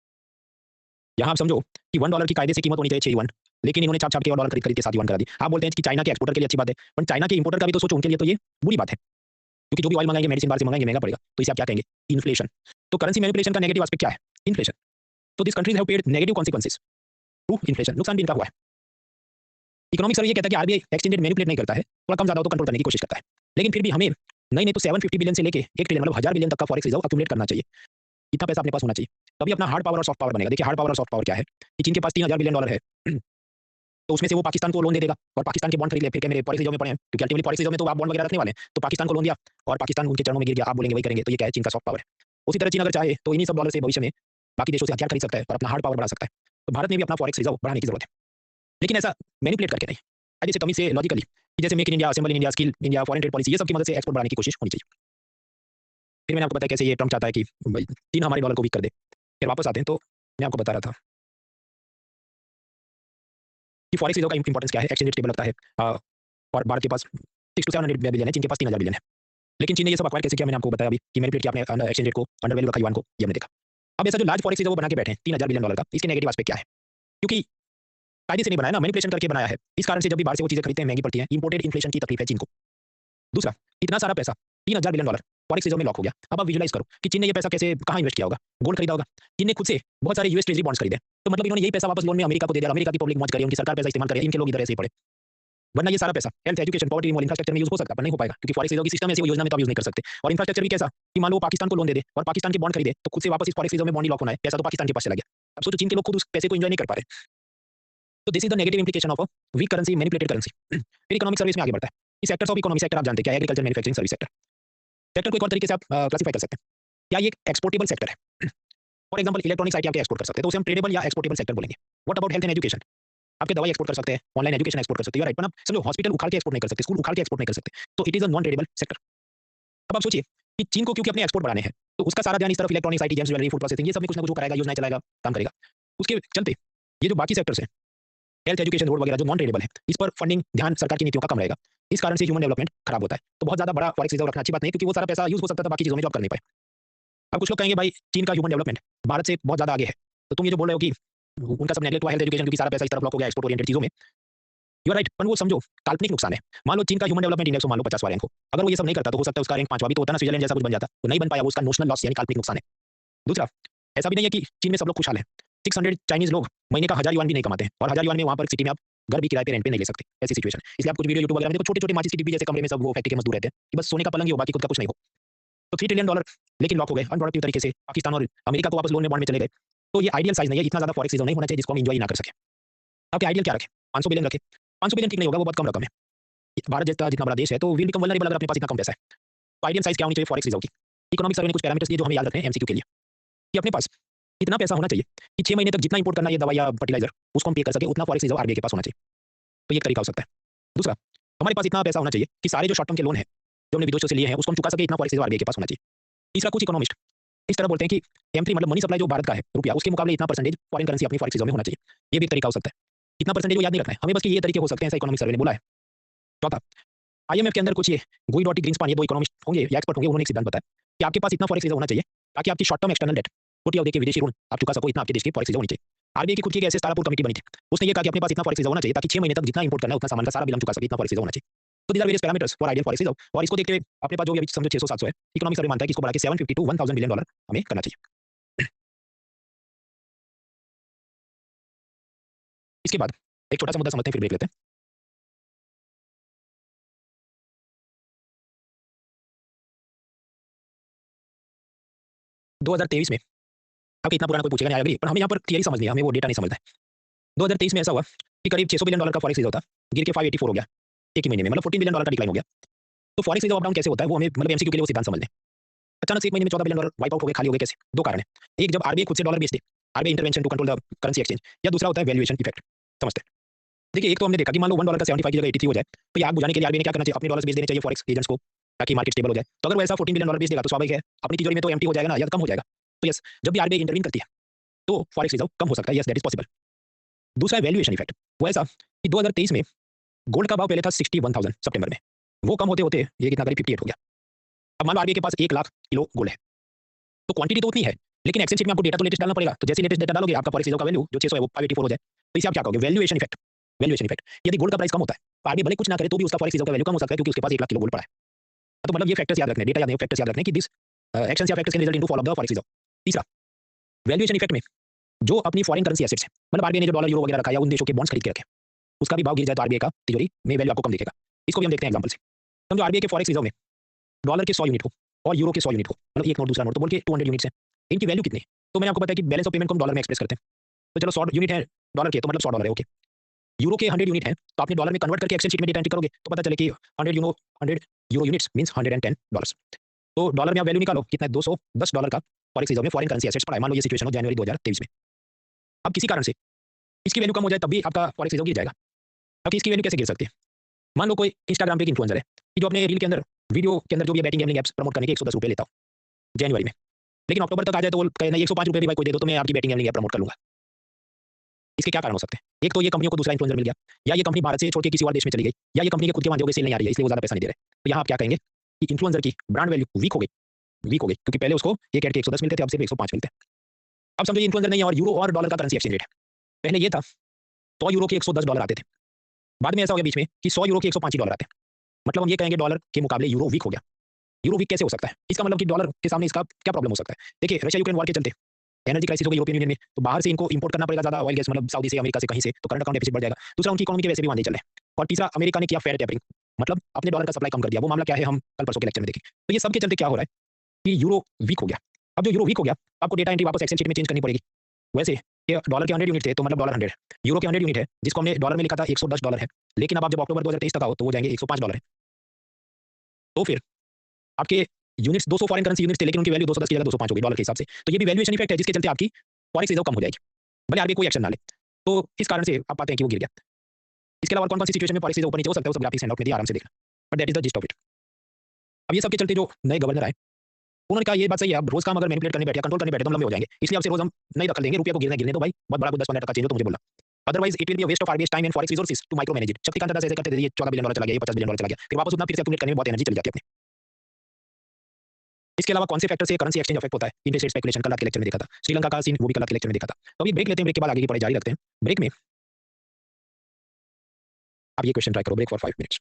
यहाँ आप समझो कि $1 की कायदे से कीमत होनी चाहिए 6 युआन, लेकिन इन्होंने छाप छाप के और डॉलर खरीद खरीद के 7 युआन करा दी। आप बोलते हैं कि चाइना के एक्सपोर्टर के लिए अच्छी बात है, पर चाइना के इंपोर्टर का भी तो सोचो, उनके लिए तो ये बुरी बात है, क्योंकि जो भी ऑयल मंगाएंगे, मेडिसिन बाहर से मंगाएंगे, महंगा पड़ेगा। तो इसे आप क्या कहेंगे, इन्फ्लेशन। तो करेंसी मैनिपुलेशन का नेगेटिव एस्पेक्ट क्या है, इन्फ्लेशन। तो this countries have paid negative consequences to inflation, नुकसान भी इनका हुआ है। इकोनॉमिक सर्वे ये कहता है कि आरबीआई एक्सचेंज रेट मैनिपुलेट नहीं करता है, थोड़ा कम ज्यादा हो तो कंट्रोल करने की कोशिश करता है, लेकिन फिर भी हमें नहीं नहीं तो 750 बिलियन से लेके 1 ट्रिलियन मतलब 1000 बिलियन तक का फॉरेक्स रिजर्व अक्यूमुलेट करना चाहिए। इतना पैसा अपने पास होना चाहिए, तभी अपना हार्ड पावर और सॉफ्ट पावर बनेगा। देखिए हार्ड पावर और सॉफ्ट पावर क्या है कि चीन के पास 3000 बिलियन डॉलर है तो उसमें से वो पाकिस्तान को लोन दे देगा और पाकिस्तान के बॉन्ड खरीद ले, फिर क्या मेरे फॉरेक्स रिजर्व में पड़े हैं, क्योंकि अल्टीमेटली फॉरेक्स रिजर्व में तो आप बॉन्ड वगैरह रखने वाले हैं, तो पाकिस्तान को लोन दिया और पाकिस्तान उनके चरणों में गिर गया, आप बोलेंगे वही करेंगे, तो ये क्या है, चीन का सॉफ्ट पावर है। उसी तरह चीन अगर चाहे तो इन्हीं सब डॉलर से भविष्य में बाकी देशों से हथियार खरीद सकता है और अपना हार्ड पावर बढ़ा सकता है। तो भारत में भी अपना फॉरेक्स रिजर्व बढ़ाने की जरूरत है, लेकिन ऐसा मैनिपुलेट करके नहीं, जैसे तमीज से लॉजिकली, जैसे make in India, assemble in India, skill India, foreign trade policy, ये सब की मदद से एक्सपोर्ट बढ़ाने की कोशिश होनी चाहिए। फिर मैंने आपको बताया कैसे ये ट्रम्प चाहता है कि भाई चीन हमारे डॉलर को वीक कर दे। फिर वापस आते हैं तो मैं आपको बता रहा था कि फॉरेक्स रिजर्व का इंपॉर्टेंस क्या है, एक्सचेंज रेट स्टेबल लगता है और भारत के पास 6 to 700 बिलियन है, चीन के पास 3000 बिलियन है। लेकिन चीन ने ये सब अक्वायर कैसे किया, मैंने आपको बताया अभी कि मैनिपुलेट किया अपने एक्सचेंज रेट को, अंडर वैल्यू रखा युआन को, ये हमने देखा। अब ऐसा जो लार्ज फॉरेक्स रिजर्व वो बना के बैठे हैं 3000 बिलियन डॉलर का, इसके नेगेटिव एस्पेक्ट क्या है, क्योंकि कायदे से नहीं बनाया ना, मैनिपुलेशन करके बनाया है। इस कारण से जब भी बाहर से वो चीजें खरीदते हैं महंगी पड़ती हैं, इंपोर्टेड इन्फ्लेशन की तकलीफ है चीन को। दूसरा, इतना सारा पैसा 3000 बिलियन डॉलर फॉरेक्स रिजर्व में लॉक हो गया। अब आप विजुलाइज करो कि चीन ने ये पैसा कैसे कहाँ इन्वेस्ट किया होगा, गोल्ड खरीदा होगा, चीन ने खुद से बहुत सारे यूएस ट्रेजरी बॉन्ड्स खरीदे, तो मतलब इन्होंने यही पैसा वापस लोन में अमेरिका को दे दिया, अमेरिका की पब्लिक मौज करे, उनकी सरकार पैसा इस्तेमाल करे, इनके लोग इधर ऐसे ही पड़े। वरना ये सारा पैसा health, education, poverty removal, infrastructure में यूज हो सकता है, पर नहीं हो पाएगा क्योंकि फॉरेक्स रिजर्व की सिस्टम ऐसी योजना में तो आप यूज नहीं कर सकते। और इंफ्रास्ट्रक्चर भी कैसा कि मान लो पाकिस्तान को लोन दे दे और पाकिस्तान के बॉन्ड खरीदे तो खुद से वापस इस फॉरेक्स रिजर्व में बॉन्ड लॉक होना है, पैसा तो पाकिस्तान के पास चला गया। अब सोचो चीन के लोग खुद उस पैसे को एंजॉय नहीं कर पा रहे। तो this is the negative implication of a weak currency, manipulated currency. फिर इकोनॉमिक सर्विस में आगे बढ़ता है, इस सेक्टर्स ऑफ इकोनॉमिक सेक्टर आप जानते हैं क्या, agriculture, manufacturing, service sector. Sector को एक और तरीके से आप क्लासिफाई कर सकते हैं, क्या ये एक एक्सपोर्टेबल सेक्टर है। For example electronics item export कर सकते हैं तो उसे हम ट्रेडेबल या एक्सपोर्टेबल सेक्टर बोलेंगे। What about health and education, आपके दवाई एक्सपोर्ट कर सकते हैं, ऑनलाइन एजुकेशन एक्सपोर्ट कर सकते हैं, राइट, पर आप समझो हॉस्पिटल उखाड़ के एक्सपोर्ट नहीं कर सकते, स्कूल उखाड़ के एक्सपोर्ट नहीं कर सकते, तो it is a non tradable sector. अब आप सोचिए कि चीन को क्योंकि अपने एक्सपोर्ट बढ़ाने हैं तो उसका सारा ध्यान इस तरफ electronics, IT, James, jewellery, food processing, ये सब में कुछ ना कुछ कराएगा, योजनाएं चलाएगा, काम करेगा। उसके चलते ये जो बाकी सेक्टर्स हैं, हेल्थ, एजुकेशन, रोड वगैरह जो नॉन ट्रेडेबल है, इस पर फंडिंग ध्यान सरकार की नीतियों का कम रहेगा। इस कारण से ह्यूमन डेवलपमेंट खराब होता है। तो बहुत ज्यादा बड़ा फॉरेक्स रिजर्व रखना अच्छी बात नहीं, क्योंकि वो सारा पैसा यूज हो सकता था बाकी चीजों में जो आप कर नहीं पाए। अब कुछ लोग कहेंगे भाई चीन का ह्यूमन डेवलपमेंट भारत से बहुत ज्यादा आगे है, तो तुम ये जो बोल रहे हो कि उनका सब नेगलेक्ट हुआ हेल्थ एजुकेशन क्योंकि सारा पैसा इस तरफ ब्लॉक हो गया एक्सपोर्ट ओरिएंटेड चीजों में, यू आर राइट, पर वो समझो काल्पनिक नुकसान है। मान लो चीन का ह्यूमन डेवलपमेंट इंडेक्स मान लो 50वां रैंक हो, अगर वो ये सब नहीं करता तो हो सकता है उसका रैंक 5वां भी तो होता ना, स्विट्जरलैंड जैसा कुछ बन जाता, तो नहीं बन पाया, वो उसका नोशनल लॉस यानी काल्पनिक नुकसान है। दूसरा, ऐसा भी नहीं है कि चीन में सब लोग खुशहाल हैं। 600 चाइनीज लोग महीने का 1000 युआन भी नहीं कमाते हैं और 1000 युआन में वहां पर सिटी में आप घर भी किराए पे रेंट पे नहीं ले सकते, ऐसी सिचुएशन। इसलिए आप कुछ वीडियो यूट्यूब वगैरह में देखो, छोटे छोटे माचिस की डिब्बी जैसे कमरे में सब वो फैक्ट्री के मजदूर रहते हैं कि बस सोने का पलंग ही हो, बाकी खुद का कुछ नहीं हो। तो 3 ट्रिलियन डॉलर लेकिन लॉक हो गए अनप्रोडक्टिव तरीके से, पाकिस्तान और अमेरिका को वापस लोन में बॉन्ड में चले गए। तो ये आइडियल साइज नहीं है, इतना ज्यादा फॉरेक्स रिजर्व नहीं होना चाहिए जिसको हम एंजॉय ना कर सके। आपके आइडियल क्या रखें, 500 बिलियन रखें, 500 बिलियन ठीक नहीं होगा, वो बहुत कम रकम है। भारत जैसा जितना बड़ा देश है तो विल बिकम वल्नरेबल अगर अपने पास इतना कम पैसा है। तो आइडियल साइज क्या होनी चाहिए फॉरेक्स रिजर्व की, इकोनॉमिक सर्वे ने कुछ पैरामीटर्स दिए जो हमें याद रखने हैं एमसीक्यू के लिए, कि अपने पास इतना पैसा होना चाहिए कि 6 महीने तक जितना इंपोर्ट करना है दवाई या फर्टिलाइजर उसको हम पे कर सके, उतना फॉरेक्स रिजर्व आरबीआई के पास होना चाहिए। तो ये एक तरीका हो सकता है। दूसरा, हमारे पास इतना पैसा होना चाहिए कि सारे जो शॉर्ट टर्म के लोन है जो हमने विदेशों से लिए हैं उसको हम चुका सके, इतना फॉरेक्स रिजर्व आरबीआई के पास होना चाहिए। तीसरा, कुछ इकोनॉमिस्ट इस तरह बोलते हैं कि M3 मतलब मनी सप्लाई जो भारत का है रुपया, उसके मुकाबले इतना परसेंटेज फॉरेन करेंसी अपनी फॉरेक्स रिजर्व में होना चाहिए। ये भी एक तरीका हो सकता है। कितना परसेंटेज वो याद नहीं रखना है, हमें बस कि ये तरीके हो सकते हैं, ऐसा इकोनॉमिक सर्वे ने बोला है। चौथा, आईएमएफ के अंदर कुछ ये गुइडॉटी ग्रीन्सपान, ये दो इकोनॉमिस्ट होंगे या एक्सपर्ट होंगे, उन्होंने एक सिद्धांत बताया कि आपके पास इतना फॉरेक्स रिजर्व होना चाहिए ताकि आपकी शॉर्ट टर्म एक्सटर्नल डेट, छोटी अवधि के विदेशी ऋण आप चुका सको, इतना आपके देश की फॉरेक्स रिजर्व होनी चाहिए। आरबीआई की खुद की एक ऐसे तारापुर कमेटी बनी थी, उसने ये कहा कि अपने पास इतना फॉरेक्स रिजर्व होना चाहिए ताकि 6 महीने तक जितना इंपोर्ट करना है उतना सामान का सारा बिल हम चुका सके, इतना फॉरेक्स रिजर्व होना चाहिए। तो these are various parameters for ideal forex reserve, और इसको देखते हुए अपने पास जो भी अभी समझो 600-700 है, इकोनॉमिक सर्वे मानता है कि इसको बढ़ा के 750 टू 1000 बिलियन डॉलर हमें करना चाहिए। इसके बाद एक छोटा सा मुद्दा समझते हैं, फिर ब्रेक लेते हैं। 2023 में, अब इतना पुराना कोई पूछेगा नहीं, आई एग्री, पर हमें यहाँ पर थियरी समझनी है, हमें वो डेटा नहीं समझना है। 2023 में ऐसा हुआ कि करीब 600 बिलियन डॉलर का फॉरेक्स रिजर्व था, गिर के 584 हो गया एक ही महीने में, मतलब 14 बिलियन डॉलर का डिक्लाइन हो गया। तो फॉरेक्स रिजर्व अप डाउन कैसे होता है, वो हमें मतलब एमसीक्यू के लिए वो सिद्धांत समझ लें। अचानक से एक महीने में 14 बिलियन डॉलर वाइप आउट हो गए, खाली हो गए, कैसे? दो कारण है। एक, जब आरबीआई खुद से डॉलर बेच दे, RBI intervention to control the currency exchange, या दूसरा होता है वैल्यूएशन इफेक्ट। समझते हैं? देखिए, एक तो हमने देखा कि मान लो $1 का 75 की जगह 83 हो जाए, तो ये आग बुझाने के लिए आरबीआई ने क्या करना चाहिए, अपने डॉलर्स बेच देने चाहिए फॉरेक्स एजेंट्स को, ताकि मार्केट स्टेबल हो जाए। तो अगर वो ऐसा 14 बिलियन डॉलर बेच देगा तो स्वाभाविक है अपनी तिजोरी में तो एम्प्टी हो जाएगा ना, या तो कम हो जाएगा। तो यस, जब भी आरबीआई इंटरवीन करती है तो फॉरेक्स रिजर्व कम हो सकता है, यस दैट इज पॉसिबल। दूसरा है वैल्यूएशन इफेक्ट, वो ऐसा कि 2023 में गोल्ड का भाव पहले था 61,000 सितंबर में, वो कम होते होते ये कितना करीब 58 हो गया। अब मान लो आरबीआई के पास 1 लाख किलो गोल्ड है, तो क्वांटिटी तो उतनी है, लेकिन एक्सचेंज में आपको डेटा तो लेटेस्ट डालना पड़ेगा। तो जैसे लेटेस्ट डेटा डालोगे आपका फॉरेक्स रिजर्व का वैल्यू जो 600 है वो 584 हो जाए। तो इसे आप क्या कहोगे, वैल्यूएशन इफेक्ट। वैल्यूएशन इफेक्ट, यदि गोल्ड का प्राइस कम होता है तो आरबीआई भले कुछ ना करे तो भी उसका फॉरेक्स रिजर्व का वैल्यू कम हो सकता है, क्योंकि उसके पास 1 लाख किलो गोल्ड पड़ा है। तो मतलब ये फैक्टर्स याद रखने, डेटा याद नहीं, फैक्टर्स याद रखने कि दिस एक्शंस या factors can result into fall of the forex reserve. तीसरा, वैल्यूएशन इफेक्ट में जो अपनी फॉरेन करेंसी एसेट्स है, मतलब आरबीआई ने जो डॉलर यूरो वगैरह रखा है या उन देशों के बॉन्ड्स खरीद के रखे, उसका भी भाव गिर जाए तो आरबीआई का तिजोरी में वैल्यू आपको कम दिखेगा। इसको भी हम देखते हैं एग्जांपल से। समझो आरबीआई के फॉरेक्स रिजर्व में डॉलर के 100 यूनिट हो और यूरो के 100 यूनिट हो, मतलब एक नोट दूसरा नोट, तो बोल के 200 यूनिट्स है, इनकी वैल्यू कितनी है? तो मैंने आपको बताया कि बैलेंस ऑफ पेमेंट को हम डॉलर में एक्सप्रेस करते हैं। तो चलो 100 यूनिट है डॉलर के, तो मतलब 100 डॉलर है, ओके। यूरो के 100 यूनिट है, तो आपने डॉलर में कन्वर्ट करके एक्सेल शीट में डेटा एंट्री करोगे तो पता चले कि 100 यूरो यूनिट्स मींस $110। तो डॉलर में आप वैल्यू निकालो कितना है, $210 का फॉरेक्स रिजर्व में फॉरेन करेंसी एसेट्स पड़ा है। मान लो ये सिचुएशन हो जनवरी 2023 में। अब किसी कारण से इसकी वैल्यू कम हो जाए तब भी आपका फॉरेक्स रिजर्व गिर जाएगा। अब इसकी वैल्यू कैसे गिर सकती है? मान लो कोई इंस्टाग्राम पे एक इन्फ्लुएंसर है कि जो अपने रील के अंदर वीडियो के अंदर जो भी बैटिंग गैम्बलिंग एप्स प्रमोट करने के ₹110 लेता हो जनवरी में, लेकिन अक्टूबर तक आ जाए तो वो कहे नहीं, ₹105 भी भाई कोई दे दो तो मैं आपकी बैटिंग गैम्बलिंग ऐप प्रमोट कर लूंगा। इसके क्या कारण हो सकते हैं? एक तो ये कंपनियों को दूसरा इन्फ्लुएंसर मिल गया, या ये कंपनी भारत से छोड़ के किसी और देश में चली गई, या ये कंपनी के खुद के माध्यम से सेल नहीं आ रही है इसलिए वो ज्यादा पैसा नहीं दे रहे। तो यहाँ आप क्या कहेंगे कि इन्फ्लुएंसर की ब्रांड वैल्यू वीक हो गई, वीक हो गई, क्योंकि पहले उसको ये कह के 110 मिलते थे, अब सिर्फ 105 मिलते हैं। अब समझो ये इन्फ्लुएंसर नहीं है और यूरो और डॉलर का करेंसी एक्सचेंज रेट है, पहले ये था 100 यूरो के $110 आते थे, बाद में ऐसा हो गया बीच में कि 100 यूरो के $105 आते हैं। मतलब हम ये कहेंगे डॉलर के मुकाबले यूरो वीक हो गया। यूरो वीक कैसे हो सकता है? इसका मतलब कि डॉलर के सामने इसका क्या प्रॉब्लम हो सकता है? देखिए, रशिया यूक्रेन वॉर के चलते एनर्जी क्राइसिस हो गई यूरोपियन यूनियन में, तो बाहर से इनको इंपोर्ट करना पड़ेगा ज्यादा ऑयल गैस, मतलब सऊदी से, अमेरिका से, कहीं से, तो करंट अकाउंट डेफिसिट बढ़ जाएगा। दूसरा, उनकी इकोनॉमी के वैसे भी वांदे चल रहे हैं। और तीसरा, अमेरिका ने किया फेयर टेपरिंग, मतलब अपने डॉलर का सप्लाई कम कर दिया। वो मामला क्या है हम कल परसों के लेक्चर में देखेंगे। तो ये सब के चलते क्या हो रहा है कि यूरो वीक हो गया। अब जो यूरो वीक हो गया, आपको डेटा एंट्री वापस एक्सेल शीट में चेंज करनी पड़ेगी। वैसे ये डॉलर के 100 यूनिट थे तो मतलब डॉलर 100, यूरो के 100 यूनिट है जिसको हमने डॉलर में लिखा था $110 है, लेकिन अब आप जब अक्टूबर 2023 तक आओ तो वो जाएंगे $105 है। तो फिर आपके यूनिट्स 200 फॉरेन करेंसी यूनिट्स थे, लेकिन उनकी वैल्यू 210 की जगह 205 हो गई डॉलर के हिसाब से। तो ये भी वैल्यूएशन इफेक्ट है जिसके चलते आपकी फॉरेक्स रिजर्व कम हो जाएगी, भले आरबीआई कोई एक्शन ना ले। तो इस कारण से आप पाते हैं कि वो गिर गया। इसके अलावा कौन-कौन सी सिचुएशन में फॉरेक्स रिजर्व ऊपर नीचे हो सकता है, वो सब ग्राफिक हैंडआउट में दिया, आराम से देखना। But that is the gist of it. अब ये सब के चलते जो नए गवर्नर आए, उन्होंने कहा ये बात सही है, अब रोज काम अगर मैनिपुलेट करने बैठे या कंट्रोल करने बैठे तो हम लंबे हो जाएंगे, इसलिए आपसे रोज हम नहीं दखल देंगे, रुपये को गिरने गिरने दो भाई, बहुत बड़ा कुछ 10-15 टका चेंज हो तो मुझे बोलना। Otherwise it will be a waste of RBI's time and forex resources to micro manage it. Shaktikanta दादा ऐसे करते थे, ये $14 बिलियन चला गया, ये $50 बिलियन चला गया, फिर वापस उतना फिर से एक्यूमुलेट करने में बहुत एनर्जी चली जाती है अपनी। इसके अलावा कौन से फैक्टर से करेंसी एक्सचेंज अफेक्ट होता है, इंटरेस्ट रेट स्पेकुलेशन, कल के लेक्चर में देखा था। श्रीलंका का सीन वो भी कल के लेक्चर में देखा था। तो अभी ब्रेक लेते हैं, ब्रेक के बाद आगे की पढ़ाई जारी रखते हैं। ब्रेक में आप ये क्वेश्चन ट्राई करो, break for 5 minutes.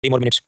3 more minutes.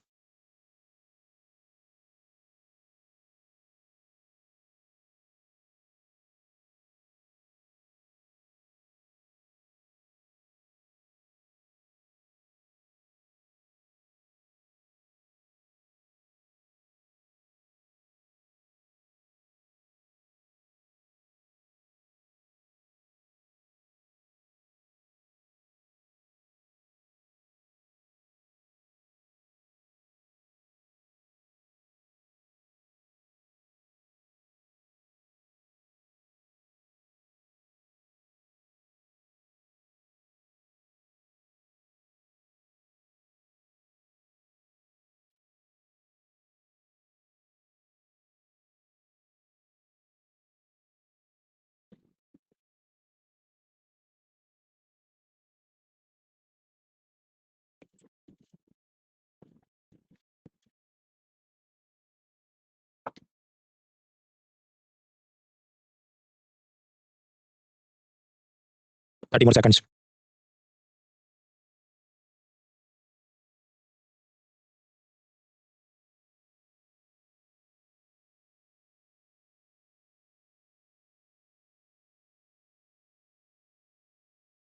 Thirty more seconds.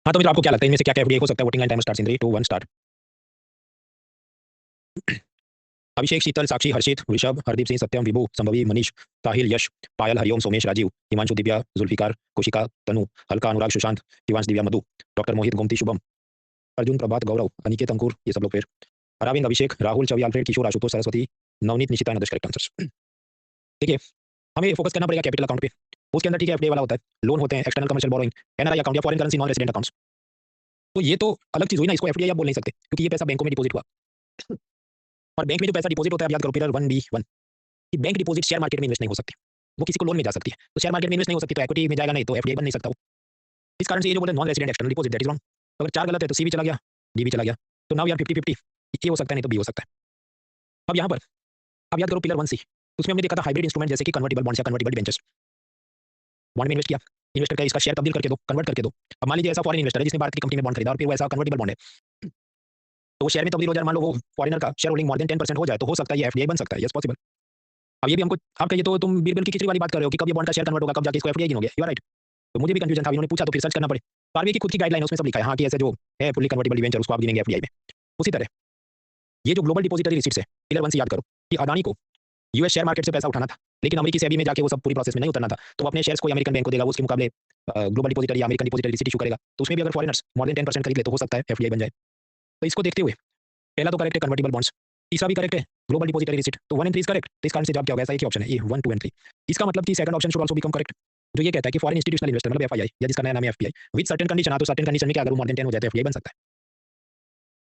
हाँ, तो मित्रों आपको क्या लगता है इनमें से क्या क्या एफडीआई हो सकता है? Voting and time starts in 3 2 1 start. Abhishek, Sheetal, Sakshi, Harshit, Rishabh, Hardeep Singh, Satyam, Vibhu, Sambhavi, Manish, Sahil, Yash, Payal, Hariom, Somesh, Rajiv, Himanshu, Divya, Zulfikar, Kushika, Tanu, हल्का, अनुराग, सुशांत, शिवांश, दिव्या, मधु, डॉक्टर मोहित, गोमती, शुभम, अर्जुन, प्रभात, गौरव, अनिकेत, अंकुर, ये सब लोग फिर Arvind, Abhishek, Rahul, Chhavi, Alfred, Kishore, Ashutosh, Saraswati, Navneet, Nishita and correct answers. देखिए, हमें फोकस करना पड़ेगा कैपिटल अकाउंट पे। उसके अंदर ठीक है एफडीआई वाला होता है, लोन होते हैं, external commercial borrowing, NRI account या foreign currency non resident accounts. तो ये तो अलग चीज हुई ना, इसको एफडीआई आप बोल नहीं सकते क्योंकि ये पैसा बैंकों में डिपॉजिट हुआ। और बैंक में जो पैसा डिपॉजिट होता है, आप याद करो पिलर 1B1 कि बैंक डिपॉजिट शेयर मार्केट में इन्वेस्ट नहीं हो सकती, वो किसी को लोन में जा सकती है। तो शेयर मार्केट में इन्वेस्ट नहीं हो सकती तो इक्विटी में जाएगा नहीं, तो एफडीआई बन नहीं सकता वो। इस कारण से ये जो बोले non resident external deposit, that is wrong. अगर 4 गलत है तो सी भी चला गया, डी भी चला गया, तो नाउ यार 50-50 ये हो सकता है, नहीं तो बी हो सकता है। अब यहाँ पर अब याद करो पिलर 1C, उसमें हमने देखा था हाइब्रिड इंस्ट्रूमेंट जैसे कि कन्वर्टिबल बॉन्ड्स या कन्वर्टिबल डिबेंचर्स। बॉन्ड में इन्वेस्ट किया, इन्वेस्टर का इसका शेयर तब्दील करके दो, कन्वर्ट करके दो। अब मान लीजिए ऐसा फॉरेन इन्वेस्टर है जिसने भारत की कंपनी में बॉन्ड खरीदा और फिर वो ऐसा कन्वर्टिबल बॉन्ड है, तो वो शेयर में तब्दील हो जाए, मान लो वो फॉरेनर का शेयर होल्डिंग मोर देन 10% हो जाए, तो हो सकता है ये एफडीआई बन सकता है, यस पॉसिबल। अब ये भी हमको आप कहिए तो तुम बीरबल की खिचड़ी वाली बात कर रहे हो कि कब ये बॉन्ड का शेयर कन्वर्ट होगा, कब जाके इसको एफडीआई गिनोगे, यू आर राइट। तो मुझे भी कंफ्यूजन था, इन्होंने पूछा तो फिर सर्च करना पड़े। आरबीआई की खुद की गाइडलाइन उसमें सब लिखा है हाँ कि ऐसे जो है फुली कन्वर्टेबल डिबेंचर उसको आप गिनेंगे एफडीआई में। उसी तरह ये जो ग्लोबल डिपॉजिटरी रिसीट्स है, पिलर 1 से याद करो कि अदानी को यूएस शेयर मार्केट से पैसा उठाना था, लेकिन अमेरिकी सेबी में जाके वो सब पूरी प्रोसेस में नहीं उतरना था, तो वो अपने शेयर्स को अमेरिकन बैंक को देगा, वो उसके मुकाबले ग्लोबल डिपॉजिटरी या अमेरिकन डिपॉजिटरी रिसीट इशू करेगा, तो उसमें भी अगर फॉरेनर्स मोर देन 10% खरीद ले तो हो सकता है एफडीआई बन जाए। तो इसको देखते हुए पहला तो करेक्ट है कन्वर्टिबल बॉन्ड्स, तीसरा भी करेक्ट है ग्लोबल डिपॉजिटरी रिसीट, तो 1 एंड 3 इज करेक्ट। तो इस कारण से जवाब क्या होगा, ऐसा एक ही ऑप्शन है, ये 1 2 एंड 3। इसका मतलब कि second option should also become correct, जो ये कहता है कि फॉरेन इंस्टीट्यूशनल इन्वेस्टर मतलब एफआईआई या जिसका नया नाम है एफपीआई विद सर्टेन कंडीशन, तो सर्टेन कंडीशन में क्या अगर वो मोर देन 10 हो जाए तो एफडीआई बन सकता है।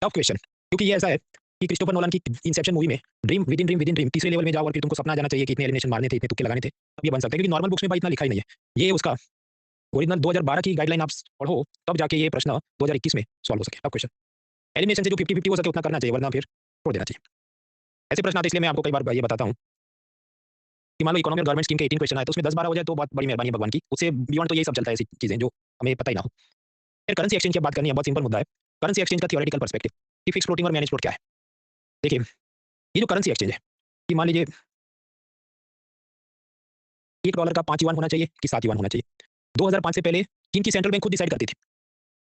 टफ क्वेश्चन, क्योंकि ये ऐसा है कि क्रिस्टोफर नोलन की इंसेप्शन मूवी में ड्रीम विद इन ड्रीम तीसरे लेवल में जाओ और फिर तुमको सपना आ जाना चाहिए कि इतने एलिमिनेशन मारने थे, इतने तुक्के लगाने थे, अब ये बन सकता है, क्योंकि नॉर्मल बुक्स में भाई इतना लिखा ही नहीं है। ये उसका ओरिजिनल 2012 की गाइडलाइन आप पढ़ो तब जाके ये प्रश्न 2021 में सॉल्व हो सके। अब क्वेश्चन एलिमिनेशन से जो 50-50 हो सके उतना करना चाहिए, वरना फिर छोड़ देना चाहिए। ऐसे प्रश्न आते इसलिए मैं आपको कई बार ये बताता हूँ कि मान लो इकोनॉमी और गवर्नमेंट स्कीम के 18 क्वेश्चन आए तो उसमें 10-12 हो जाए तो बहुत बड़ी मेहरबानी है भगवान की, उससे बियॉन्ड तो यही सब चलता है, ऐसी चीजें जो हमें पता ही ना हो। फिर करेंसी एक्सचेंज की बात करनी है, बहुत सिंपल मुद्दा है। करेंसी एक्सचेंज का थियोरेटिकल पर्सपेक्टिव कि फिक्स फ्लोटिंग और मैनेज फ्लोट क्या है। देखिए ये जो करेंसी एक्सचेंज है कि मान लीजिए $1 का 5 युआन होना चाहिए कि 7 युआन होना चाहिए, 2005 से पहले चीन की सेंट्रल बैंक खुद डिसाइड करती थी।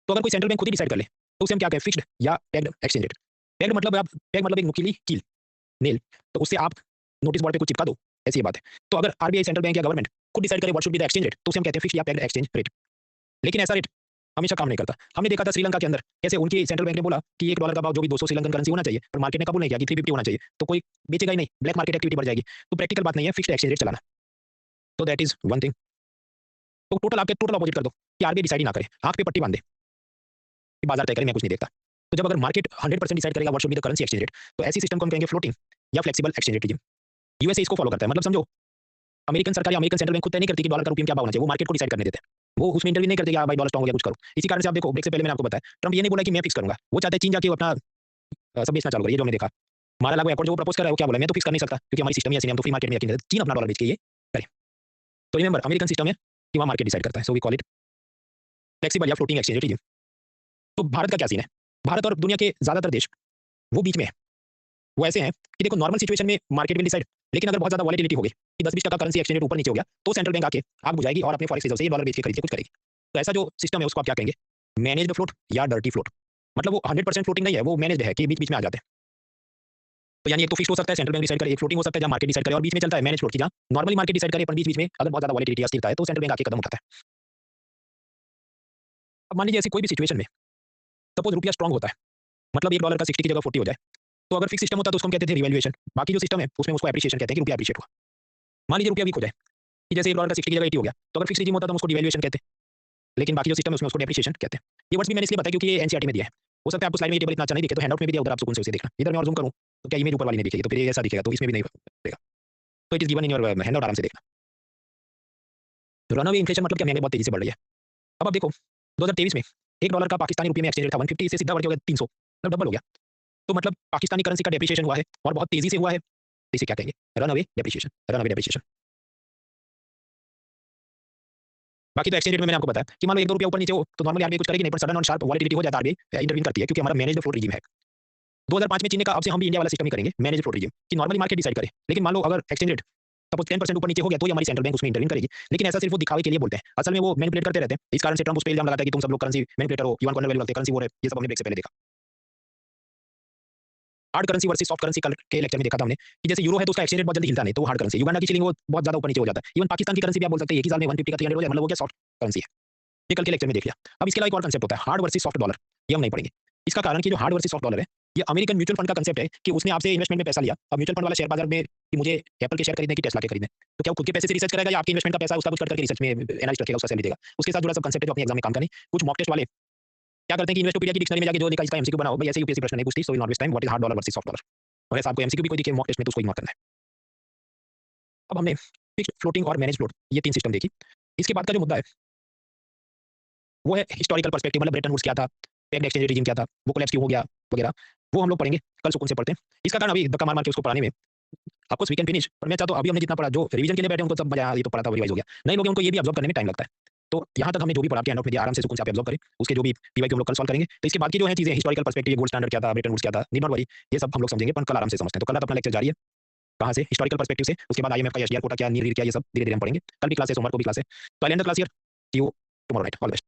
तो अगर कोई सेंट्रल बैंक खुद ही डिसाइड कर ले तो उसे हम क्या कहें, फिक्स्ड या पैक्ड एक्सचेंज रेट। पैक्ड मतलब एक नुकीली कील, नेल, तो उससे आप नोटिस बोर्ड पे कुछ चिपका दो, ऐसी ये बात है। तो अगर आरबीआई सेंट्रल बैंक या गवर्नमेंट खुद डिसाइड करे what should be the exchange rate, तो उसे हम कहते हैं फिक्स्ड या पैक्ड एक्सचेंज रेट। लेकिन ऐसा रेट हमेशा काम नहीं करता। हमने देखा था श्रीलंका के अंदर कैसे उनकी सेंट्रल बैंक ने बोला कि $1 का भाव जो भी 200 श्रीलंकन करेंसी होना चाहिए, और मार्केट ने कबूल नहीं किया कि 350 होना चाहिए, तो कोई बेचेगा ही नहीं, ब्लैक मार्केट एक्टिविटी बढ़ जाएगी। तो प्रैक्टिकल बात नहीं है फिक्स्ड एक्सचेंज रेट चलाना। तो दैट इज वन थिंग। तो टोटल अपोजिट कर दो कि आरबीआई डिसाइड ना करे, आंख पे पट्टी बांध दे कि बाजार तय करे, मैं कुछ नहीं देखता। तो जब अगर मार्केट 100% डिसाइड करेगा what should be the currency exchange rate, तो ऐसी सिस्टम को हम कहेंगे फ्लोटिंग या फ्लेक्सिबल एक्सचेंज रेट। यूएसए इसको फॉलो करता है, मतलब समझो अमेरिकन सरकार या अमेरिकन सेंट्रल बैंक खुद तय नहीं करती कि डॉलर का रुपये क्या भाव होना चाहिए, वो मार्केट को डिसाइड करने देते हैं। वो उसमें इंटरव्यू नहीं करते कि भाई डॉलर स्ट्रांग हो गया कुछ करो। इसी कारण से आप देखो ब्रेक से पहले मैंने आपको बताया ट्रम्प ये नहीं बोला कि मैं फिक्स करूंगा, वो चाहते हैं चीन जाके अपना सब बेचना चालू करिए, जो हमने देखा मारा लागू अकॉर्ड जो प्रपोज कर रहा है वो क्या बोला, मैं तो फिक्स कर नहीं सकता क्योंकि हमारी सिस्टम ही ऐसी नहीं, हम तो फ्री मार्केट में यकीन करते हैं, चीन अपना डॉलर बेच के ये करे। तो रिमेंबर अमेरिकन सिस्टम है कि वहाँ मार्केट डिसाइड करता है, so we call it flexible या फ्लोटिंग एक्सचेंज रेट। तो भारत का क्या सीन है, भारत और दुनिया के ज्यादातर देश वो बीच में है, वो ऐसे हैं कि देखो नॉर्मल सिचुएशन में मार्केट विल डिसाइड, लेकिन अगर बहुत ज्यादा वॉलेटिलिटी हो गई कि 10-20% करेंसी एक्सचेंज रेट ऊपर नीचे हो गया तो सेंट्रल बैंक आके आग बुझाएगी और अपने फॉरेक्स रिजर्व से ये डॉलर बेच के खरीद के कुछ करेगी। तो ऐसा जो सिस्टम है उसको आप क्या कहेंगे, मैनेज्ड फ्लोट या डर्टी फ्लोट? मतलब वो 100% फ्लोटिंग नहीं है, वो मैनेज्ड है कि बीच-बीच में आ जाते हैं। तो यानी एक तो फिक्स्ड हो सकता है, सेंट्रल बैंक डिसाइड करे, एक फ्लोटिंग हो सकता है जहां मार्केट डिसाइड करे, और बीच में चलता है मैनेज फ्लोट की जहां नॉर्मली मार्केट डिसाइड करे, पर बीच-बीच में अगर बहुत ज्यादा वॉलेटिलिटी अस्थिरता है तो सेंट्रल बैंक आके कदम उठाता है। अब मान लीजिए ऐसी कोई भी सिचुएशन में सपोज रुपया स्ट्रांग होता है, मतलब $1 का 60 की जगह 40 हो जाए, तो अगर फिक्स सिस्टम होता तो उसको हम कहते थे रिवैल्यूएशन। बाकी जो सिस्टम है उसमें उसको एप्रिसिएशन कहते हैं कि रुपया एप्रिशिएट हुआ। मान लीजिए रुपया वीक हो जाए कि जैसे $1 का 60 की जगह 80 हो गया, तो अगर फिक्स रिजीम होता तो हम उसको डिवैल्यूएशन कहते हैं, लेकिन बाकी जो सिस्टम है उसमें उसको डेप्रिसिएशन कहते हैं। ये वर्ड्स भी मैंने इसलिए बताया क्योंकि ये एनसीईआरटी में दिया है। हो सकता है आपको स्लाइड में ये टेबल इतना अच्छा नहीं दिखे, तो हैंडआउट में भी दिया, उधर आप सुकून से उसे देखना। इधर मैं और ज़ूम करूं तो क्या इमेज ऊपर वाली नहीं दिखेगी, तो फिर ये ऐसा दिखेगा, तो इसमें भी नहीं दिखेगा। तो it is given in your handout, आराम से देखना। रनअवे इन्फ्लेशन मतलब क्या, महंगाई बहुत तेजी से बढ़ रही है। अब आप देखो 2023 में $1 का पाकिस्तानी रुपये में एक्सचेंज रेट था 150, इससे सीधा बढ़ के हो गया 300, मतलब डबल हो गया। तो मतलब पाकिस्तानी करेंसी का डेप्रिसिएशन हुआ है और बहुत तेजी से हुआ है। तो इसे क्या कहेंगे, रनअवे डेप्रिसिएशन, रनअवे डेप्रिसिएशन। बाकी तो एक्सचेंज रेट में मैंने आपको बताया कि मान लो 1-2 रुपया ऊपर नीचे हो तो नॉर्मली आरबीआई कुछ करेगी नहीं, पर सडन और शार्प वॉलेटिलिटी हो जाए तो आरबीआई इंटरवीन करती है, क्योंकि हमारा मैनेज्ड फ्लोट रिजीम है। 2005 में चीन ने कहा अब से हम भी इंडिया वाला सिस्टम ही करेंगे, मैनेज्ड फ्लोट रिजीम, कि नॉर्मली मार्केट डिसाइड करे, लेकिन मान लो अगर एक्सचेंज रेट सपोज 10% ऊपर नीचे हो गया तो ये हमारी सेंट्रल बैंक उसमें इंटरवीन करेगी। लेकिन ऐसा सिर्फ वो दिखावे के लिए बोलते हैं, असल में वो मैनिपुलेट करते रहते हैं। इस कारण से ट्रंप उस पे इल्जाम लगाता है कि तुम सब लोग करेंसी मैनिपुलेटर हो, युआन कॉर्नर वैल्यू लगते हैं, करेंसी वॉर है, ये सब हमने ब्रेक से पहले देखा। Hard currency versus soft currency के लेक्चर में देखा था हमने कि जैसे यूरो है तो उसका एक्सचेंज रेट बहुत जल्दी हिलता नहीं, तो हार्ड करेंसी। युगांडा की शिलिंग वो बहुत ज्यादा ऊपर नीचे हो जाता है। इवन पाकिस्तान की करेंसी भी आप बोल सकते हैं एक ही साल में 150 का 300 हो जाए, मतलब वो क्या सॉफ्ट करेंसी है। ये कल के लेक्चर में देख लिया। अब इसके अलावा एक और कंसेप्ट होता है हार्ड वर्सेस सॉफ्ट डॉलर, ये हम नहीं पढ़ेंगे। इसका कारण कि जो हार्ड वर्सेस सॉफ्ट डॉलर है, ये अमेरिकन म्यूचुअल फंड का कंसेप्ट है कि उसने आपसे इन्वेस्टमेंट में पैसा लिया। अब म्यूचुअल फंड वाला शेयर बाजार में कि मुझे एप्पल के शेयर खरीदने की, टेस्ला के खरीदने, तो क्या वो खुद के पैसे से रिसर्च करेगा या आपके इन्वेस्टमेंट का पैसा उसका कुछ करके रिसर्च में एनालिस्ट रखेगा, उसका सैलरी देगा? उसके साथ जुड़ा सब कंसेप्ट है जो अपने एग्जाम में काम करें। कुछ मॉक टेस्ट वाले क्या करते हैं कि इन्वेस्टोपीडिया की डिक्शनरी में जाके जो लिखा इसका एमसीक्यू बनाओ, भाई ऐसे यूपीएससी प्रश्न नहीं पूछती, so will not waste time, what is hard dollar versus soft dollar. और ऐसा आपको एमसीक्यू भी कोई दिखे मॉक टेस्ट में तो उसको इग्नोर करना है। अब हमने फिक्स्ड, फ्लोटिंग और मैनेज फ्लोट ये 3 सिस्टम देखी। इसके बाद का जो मुद्दा है वो है हिस्टोरिकल पर्सपेक्टिव, मतलब ब्रेटन वुड्स क्या था, पेग्ड एक्सचेंज रेजिम क्या था, वो कोलैप्स क्यों हो गया वगैरह, वो हम लोग पढ़ेंगे कल सुकून से पढ़ते हैं। इसका कारण अभी धक्का मार मार के उसको पढ़ाने में आपको वी कैन फिनिश, पर मैं चाहता हूं अभी हमने जितना पढ़ा, जो रिवीजन के लिए बैठे उनको सब मजा, ये तो पढ़ा था रिवाइज हो गया, नए लोग हैं उनको ये भी ऑब्जर्व करने में टाइम लगता है। तो यहाँ तक हमने जो भी पढ़ा आपके हैंडआउट में दिया, आराम से सुकून से आप ऑब्जर्व करें, उसके जो भी पीवाई हम लोग कल सॉल्व करेंगे। तो इसके बाद की जो है चीजें, हिस्टोरिकल पर्सपेक्टिव, गोल्ड स्टैंडर्ड क्या था, ब्रेटन वुड्स क्या था, नीड नॉट वरी, ये सब हम लोग समझेंगे, पर कल आराम से समझते हैं। तो कल रात अपना लेक्चर जारी है, कहाँ से, हिस्टोरिकल पर्सपेक्टिव से, उसके बाद आईएमएफ का एसडीआर कोटा क्या, नीड क्या, ये सब धीरे धीरे हम पढ़ेंगे। कल भी क्लास है, सोमवार को भी क्लास है। तो I end the class here, see you tomorrow night, all the best.